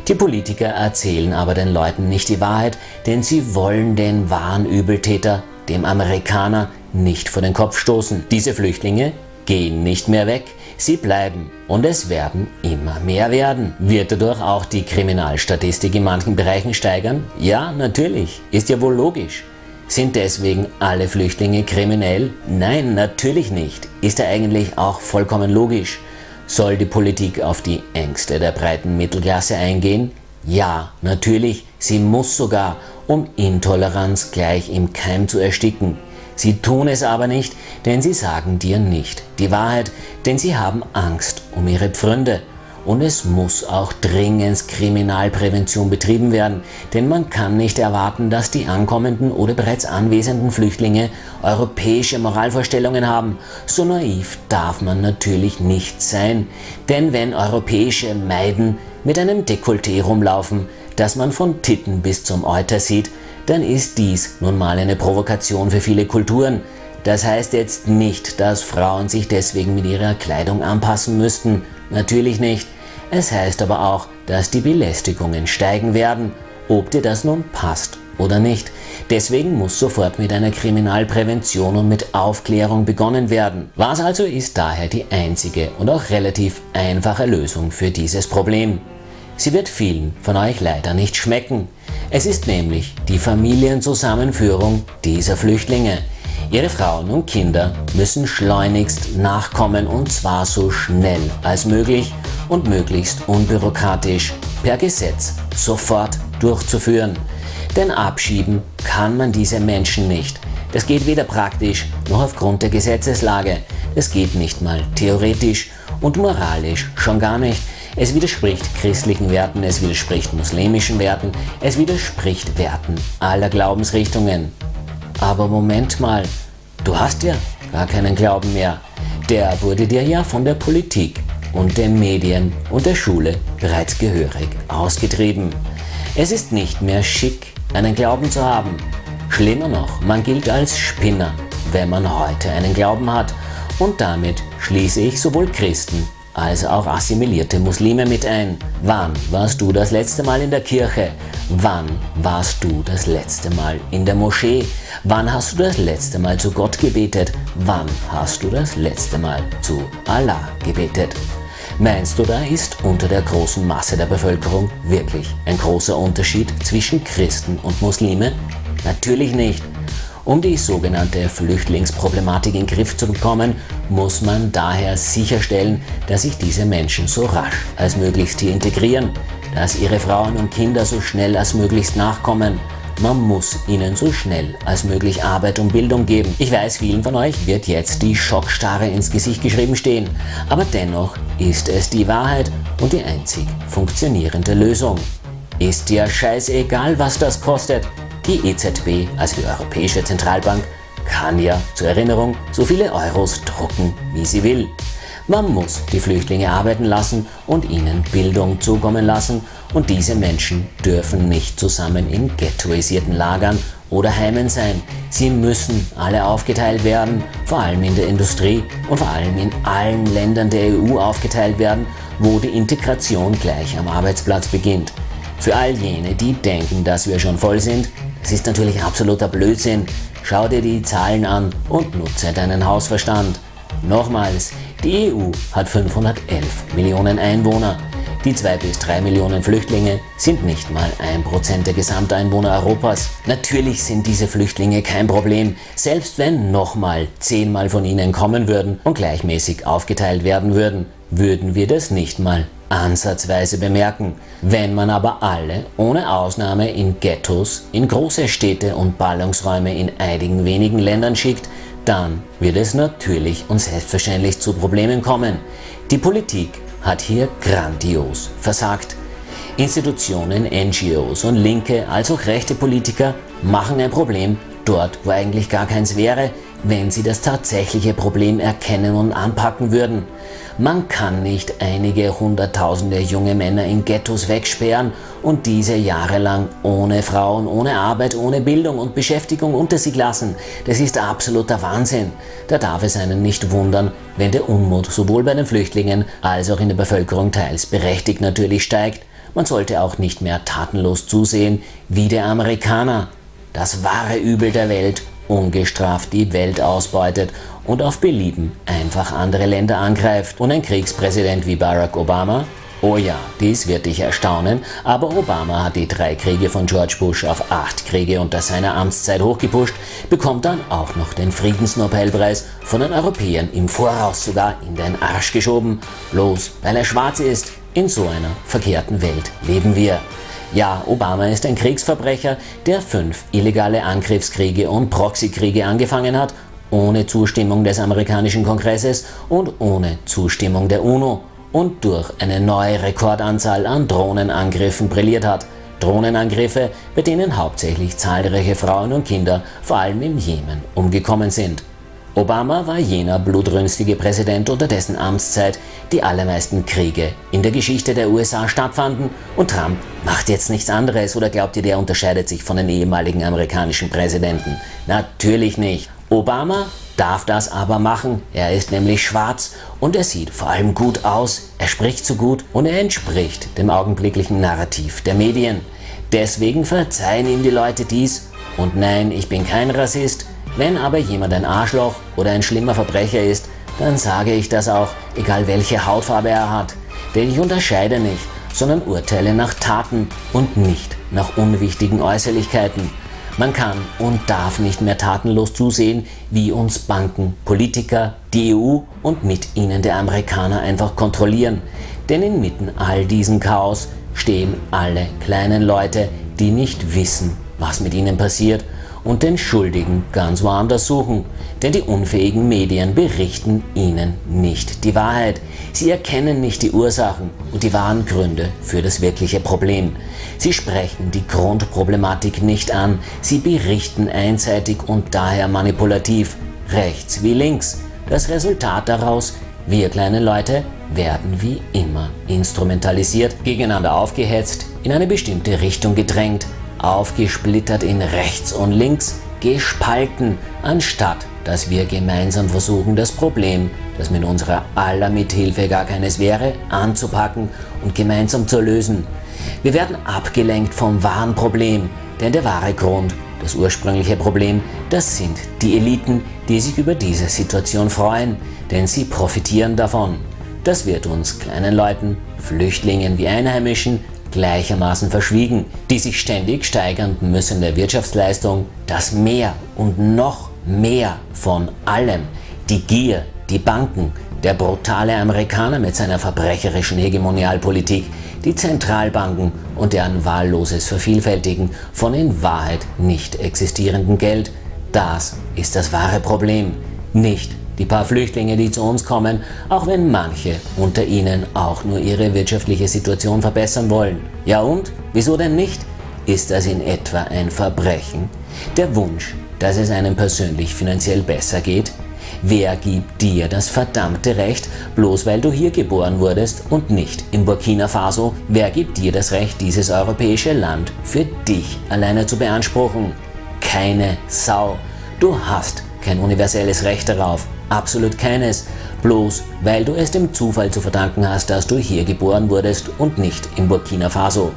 Die Politiker erzählen aber den Leuten nicht die Wahrheit, denn sie wollen den wahren Übeltäter, dem Amerikaner, nicht vor den Kopf stoßen. Diese Flüchtlinge gehen nicht mehr weg, sie bleiben und es werden immer mehr werden. Wird dadurch auch die Kriminalstatistik in manchen Bereichen steigern? Ja, natürlich, ist ja wohl logisch. Sind deswegen alle Flüchtlinge kriminell? Nein, natürlich nicht. Ist ja eigentlich auch vollkommen logisch. Soll die Politik auf die Ängste der breiten Mittelklasse eingehen? Ja, natürlich, sie muss sogar, um Intoleranz gleich im Keim zu ersticken. Sie tun es aber nicht, denn sie sagen dir nicht die Wahrheit, denn sie haben Angst um ihre Pfründe. Und es muss auch dringend Kriminalprävention betrieben werden, denn man kann nicht erwarten, dass die ankommenden oder bereits anwesenden Flüchtlinge europäische Moralvorstellungen haben. So naiv darf man natürlich nicht sein, denn wenn Europäische Meiden mit einem Dekolleté rumlaufen, das man von Titten bis zum Euter sieht, dann ist dies nun mal eine Provokation für viele Kulturen. Das heißt jetzt nicht, dass Frauen sich deswegen mit ihrer Kleidung anpassen müssten. Natürlich nicht. Es heißt aber auch, dass die Belästigungen steigen werden, ob dir das nun passt oder nicht. Deswegen muss sofort mit einer Kriminalprävention und mit Aufklärung begonnen werden. Was also ist daher die einzige und auch relativ einfache Lösung für dieses Problem? Sie wird vielen von euch leider nicht schmecken. Es ist nämlich die Familienzusammenführung dieser Flüchtlinge. Ihre Frauen und Kinder müssen schleunigst nachkommen und zwar so schnell als möglich und möglichst unbürokratisch per Gesetz sofort durchzuführen. Denn abschieben kann man diese Menschen nicht. Das geht weder praktisch noch aufgrund der Gesetzeslage. Das geht nicht mal theoretisch und moralisch schon gar nicht. Es widerspricht christlichen Werten, es widerspricht muslimischen Werten, es widerspricht Werten aller Glaubensrichtungen. Aber Moment mal, du hast ja gar keinen Glauben mehr. Der wurde dir ja von der Politik und den Medien und der Schule bereits gehörig ausgetrieben. Es ist nicht mehr schick, einen Glauben zu haben. Schlimmer noch, man gilt als Spinner, wenn man heute einen Glauben hat. Und damit schließe ich sowohl Christen als auch assimilierte Muslime mit ein. Wann warst du das letzte Mal in der Kirche? Wann warst du das letzte Mal in der Moschee? Wann hast du das letzte Mal zu Gott gebetet? Wann hast du das letzte Mal zu Allah gebetet? Meinst du, da ist unter der großen Masse der Bevölkerung wirklich ein großer Unterschied zwischen Christen und Muslime? Natürlich nicht. Um die sogenannte Flüchtlingsproblematik in den Griff zu bekommen, muss man daher sicherstellen, dass sich diese Menschen so rasch als möglich hier integrieren, dass ihre Frauen und Kinder so schnell als möglich nachkommen. Man muss ihnen so schnell als möglich Arbeit und Bildung geben. Ich weiß, vielen von euch wird jetzt die Schockstarre ins Gesicht geschrieben stehen, aber dennoch ist es die Wahrheit und die einzig funktionierende Lösung. Ist dir scheißegal, was das kostet. Die EZB, also die Europäische Zentralbank, kann ja zur Erinnerung so viele Euros drucken, wie sie will. Man muss die Flüchtlinge arbeiten lassen und ihnen Bildung zukommen lassen und diese Menschen dürfen nicht zusammen in ghettoisierten Lagern oder Heimen sein. Sie müssen alle aufgeteilt werden, vor allem in der Industrie und vor allem in allen Ländern der EU aufgeteilt werden, wo die Integration gleich am Arbeitsplatz beginnt. Für all jene, die denken, dass wir schon voll sind, das ist natürlich absoluter Blödsinn. Schau dir die Zahlen an und nutze deinen Hausverstand. Nochmals, die EU hat 511 Millionen Einwohner. Die 2 bis 3 Millionen Flüchtlinge sind nicht mal 1% der Gesamteinwohner Europas. Natürlich sind diese Flüchtlinge kein Problem, selbst wenn nochmal 10-mal von ihnen kommen würden und gleichmäßig aufgeteilt werden würden, würden wir das nicht mal ansatzweise bemerken. Wenn man aber alle, ohne Ausnahme, in Ghettos, in große Städte und Ballungsräume in einigen wenigen Ländern schickt, dann wird es natürlich und selbstverständlich zu Problemen kommen. Die Politik hat hier grandios versagt. Institutionen, NGOs und linke als auch rechte Politiker machen ein Problem dort, wo eigentlich gar keins wäre, wenn sie das tatsächliche Problem erkennen und anpacken würden. Man kann nicht einige hunderttausende junge Männer in Ghettos wegsperren und diese jahrelang ohne Frauen, ohne Arbeit, ohne Bildung und Beschäftigung unter sich lassen. Das ist absoluter Wahnsinn. Da darf es einen nicht wundern, wenn der Unmut sowohl bei den Flüchtlingen als auch in der Bevölkerung teils berechtigt natürlich steigt. Man sollte auch nicht mehr tatenlos zusehen wie der Amerikaner. Das wahre Übel der Welt ungestraft die Welt ausbeutet und auf Belieben einfach andere Länder angreift. Und ein Kriegspräsident wie Barack Obama? Oh ja, dies wird dich erstaunen, aber Obama hat die 3 Kriege von George Bush auf 8 Kriege unter seiner Amtszeit hochgepusht, bekommt dann auch noch den Friedensnobelpreis von den Europäern im Voraus sogar in den Arsch geschoben, bloß weil er schwarz ist. In so einer verkehrten Welt leben wir. Ja, Obama ist ein Kriegsverbrecher, der 5 illegale Angriffskriege und Proxykriege angefangen hat, ohne Zustimmung des amerikanischen Kongresses und ohne Zustimmung der UNO und durch eine neue Rekordanzahl an Drohnenangriffen brilliert hat. Drohnenangriffe, bei denen hauptsächlich zahlreiche Frauen und Kinder, vor allem im Jemen, umgekommen sind. Obama war jener blutrünstige Präsident, unter dessen Amtszeit die allermeisten Kriege in der Geschichte der USA stattfanden, und Trump macht jetzt nichts anderes. Oder glaubt ihr, der unterscheidet sich von den ehemaligen amerikanischen Präsidenten? Natürlich nicht. Obama darf das aber machen. Er ist nämlich schwarz und er sieht vor allem gut aus, er spricht so gut und er entspricht dem augenblicklichen Narrativ der Medien. Deswegen verzeihen ihm die Leute dies. Und nein, ich bin kein Rassist. Wenn aber jemand ein Arschloch oder ein schlimmer Verbrecher ist, dann sage ich das auch, egal welche Hautfarbe er hat. Denn ich unterscheide nicht, sondern urteile nach Taten und nicht nach unwichtigen Äußerlichkeiten. Man kann und darf nicht mehr tatenlos zusehen, wie uns Banken, Politiker, die EU und mit ihnen der Amerikaner einfach kontrollieren. Denn inmitten all diesem Chaos stehen alle kleinen Leute, die nicht wissen, was mit ihnen passiert, und den Schuldigen ganz woanders suchen. Denn die unfähigen Medien berichten ihnen nicht die Wahrheit. Sie erkennen nicht die Ursachen und die wahren Gründe für das wirkliche Problem. Sie sprechen die Grundproblematik nicht an. Sie berichten einseitig und daher manipulativ, rechts wie links. Das Resultat daraus: wir kleine Leute werden wie immer instrumentalisiert, gegeneinander aufgehetzt, in eine bestimmte Richtung gedrängt, aufgesplittert in rechts und links, gespalten, anstatt dass wir gemeinsam versuchen, das Problem, das mit unserer aller Mithilfe gar keines wäre, anzupacken und gemeinsam zu lösen. Wir werden abgelenkt vom wahren Problem, denn der wahre Grund, das ursprüngliche Problem, das sind die Eliten, die sich über diese Situation freuen, denn sie profitieren davon. Das wird uns kleinen Leuten, Flüchtlingen wie Einheimischen, gleichermaßen verschwiegen. Die sich ständig steigernde müssende Wirtschaftsleistung, das Mehr und noch mehr von allem, die Gier, die Banken, der brutale Amerikaner mit seiner verbrecherischen Hegemonialpolitik, die Zentralbanken und deren wahlloses Vervielfältigen von in Wahrheit nicht existierendem Geld, das ist das wahre Problem. Nicht die paar Flüchtlinge, die zu uns kommen, auch wenn manche unter ihnen auch nur ihre wirtschaftliche Situation verbessern wollen. Ja und? Wieso denn nicht? Ist das in etwa ein Verbrechen? Der Wunsch, dass es einem persönlich finanziell besser geht? Wer gibt dir das verdammte Recht, bloß weil du hier geboren wurdest und nicht in Burkina Faso? Wer gibt dir das Recht, dieses europäische Land für dich alleine zu beanspruchen? keine Sau. Du hast kein universelles Recht darauf, absolut keines, bloß weil du es dem Zufall zu verdanken hast, dass du hier geboren wurdest und nicht in Burkina Faso.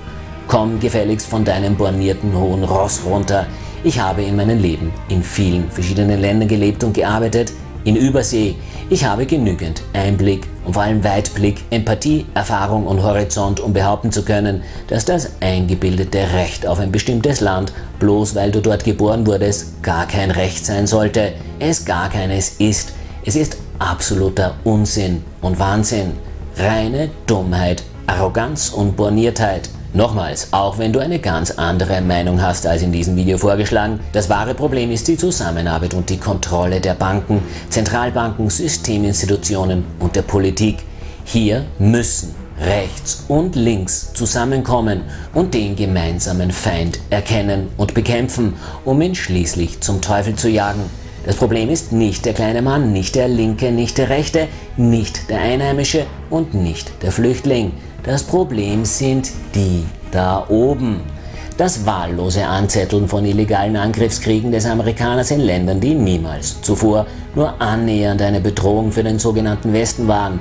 Komm gefälligst von deinem bornierten hohen Ross runter. Ich habe in meinem Leben in vielen verschiedenen Ländern gelebt und gearbeitet, in Übersee. Ich habe genügend Einblick und vor allem Weitblick, Empathie, Erfahrung und Horizont, um behaupten zu können, dass das eingebildete Recht auf ein bestimmtes Land, bloß weil du dort geboren wurdest, gar kein Recht sein sollte, es gar keines ist. Es ist absoluter Unsinn und Wahnsinn, reine Dummheit, Arroganz und Borniertheit. Nochmals, auch wenn du eine ganz andere Meinung hast als in diesem Video vorgeschlagen, das wahre Problem ist die Zusammenarbeit und die Kontrolle der Banken, Zentralbanken, Systeminstitutionen und der Politik. Hier müssen rechts und links zusammenkommen und den gemeinsamen Feind erkennen und bekämpfen, um ihn schließlich zum Teufel zu jagen. Das Problem ist nicht der kleine Mann, nicht der Linke, nicht der Rechte, nicht der Einheimische und nicht der Flüchtling. Das Problem sind die da oben. Das wahllose Anzetteln von illegalen Angriffskriegen des Amerikaners in Ländern, die niemals zuvor nur annähernd eine Bedrohung für den sogenannten Westen waren.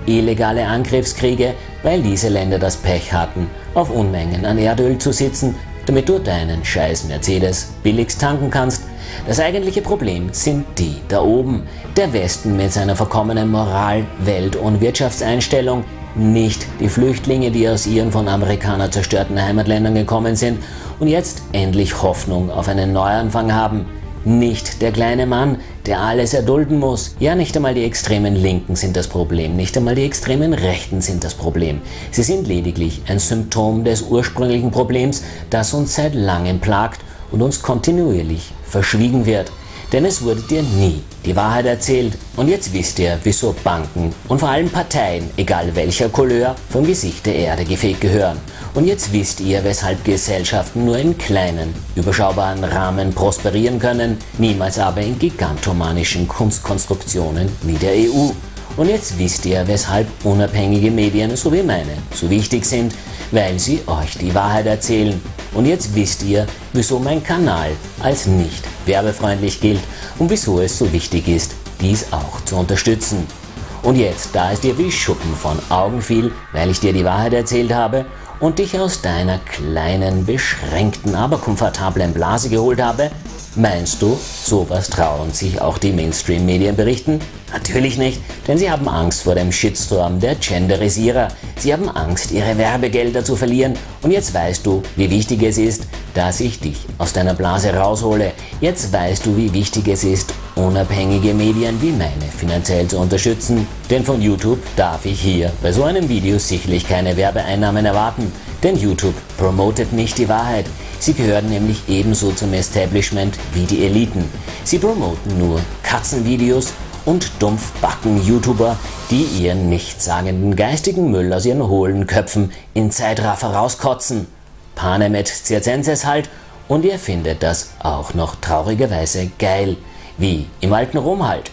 Illegale Angriffskriege, weil diese Länder das Pech hatten, auf Unmengen an Erdöl zu sitzen, damit du deinen scheiß Mercedes billigst tanken kannst. Das eigentliche Problem sind die da oben. Der Westen mit seiner verkommenen Moral, Welt- und Wirtschaftseinstellung, nicht die Flüchtlinge, die aus ihren von Amerikanern zerstörten Heimatländern gekommen sind und jetzt endlich Hoffnung auf einen Neuanfang haben. Nicht der kleine Mann, der alles erdulden muss. Ja, nicht einmal die extremen Linken sind das Problem, nicht einmal die extremen Rechten sind das Problem. Sie sind lediglich ein Symptom des ursprünglichen Problems, das uns seit langem plagt und uns kontinuierlich verschwiegen wird. Denn es wurde dir nie die Wahrheit erzählt. Und jetzt wisst ihr, wieso Banken und vor allem Parteien, egal welcher Couleur, vom Gesicht der Erde gefegt gehören. Und jetzt wisst ihr, weshalb Gesellschaften nur in kleinen, überschaubaren Rahmen prosperieren können, niemals aber in gigantomanischen Kunstkonstruktionen wie der EU. Und jetzt wisst ihr, weshalb unabhängige Medien so wie meine so wichtig sind, weil sie euch die Wahrheit erzählen. Und jetzt wisst ihr, wieso mein Kanal als nicht werbefreundlich gilt und wieso es so wichtig ist, dies auch zu unterstützen. Und jetzt, da es dir wie Schuppen von Augen fiel, weil ich dir die Wahrheit erzählt habe und dich aus deiner kleinen, beschränkten, aber komfortablen Blase geholt habe, meinst du, sowas trauen sich auch die Mainstream-Medien berichten? Natürlich nicht, denn sie haben Angst vor dem Shitstorm der Genderisierer. Sie haben Angst, ihre Werbegelder zu verlieren. Und jetzt weißt du, wie wichtig es ist, dass ich dich aus deiner Blase raushole. Jetzt weißt du, wie wichtig es ist, unabhängige Medien wie meine finanziell zu unterstützen. Denn von YouTube darf ich hier bei so einem Video sicherlich keine Werbeeinnahmen erwarten. Denn YouTube promotet nicht die Wahrheit. Sie gehören nämlich ebenso zum Establishment wie die Eliten. Sie promoten nur Katzenvideos und Dumpfbacken-YouTuber, die ihren nichtssagenden geistigen Müll aus ihren hohlen Köpfen in Zeitraffer rauskotzen. Panem et circenses halt, und ihr findet das auch noch traurigerweise geil. Wie im alten Rom halt.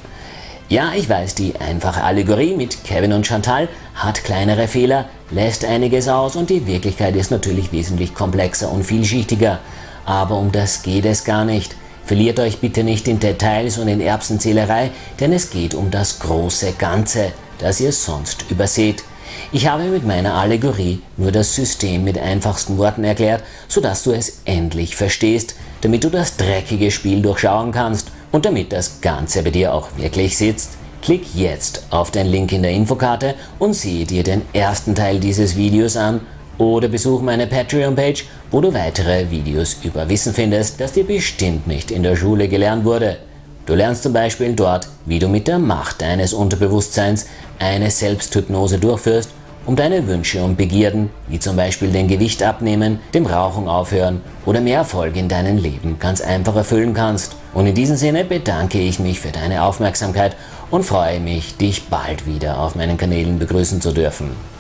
Ja, ich weiß, die einfache Allegorie mit Kevin und Chantal hat kleinere Fehler, lässt einiges aus und die Wirklichkeit ist natürlich wesentlich komplexer und vielschichtiger. Aber um das geht es gar nicht. Verliert euch bitte nicht in Details und in Erbsenzählerei, denn es geht um das große Ganze, das ihr sonst überseht. Ich habe mit meiner Allegorie nur das System mit einfachsten Worten erklärt, sodass du es endlich verstehst, damit du das dreckige Spiel durchschauen kannst und damit das Ganze bei dir auch wirklich sitzt. Klick jetzt auf den Link in der Infokarte und sehe dir den ersten Teil dieses Videos an oder besuch meine Patreon-Page, wo du weitere Videos über Wissen findest, das dir bestimmt nicht in der Schule gelernt wurde. Du lernst zum Beispiel dort, wie du mit der Macht deines Unterbewusstseins eine Selbsthypnose durchführst, um deine Wünsche und Begierden, wie zum Beispiel den Gewicht abnehmen, dem Rauchen aufhören oder mehr Erfolg in deinem Leben ganz einfach erfüllen kannst. Und in diesem Sinne bedanke ich mich für deine Aufmerksamkeit und freue mich, dich bald wieder auf meinen Kanälen begrüßen zu dürfen.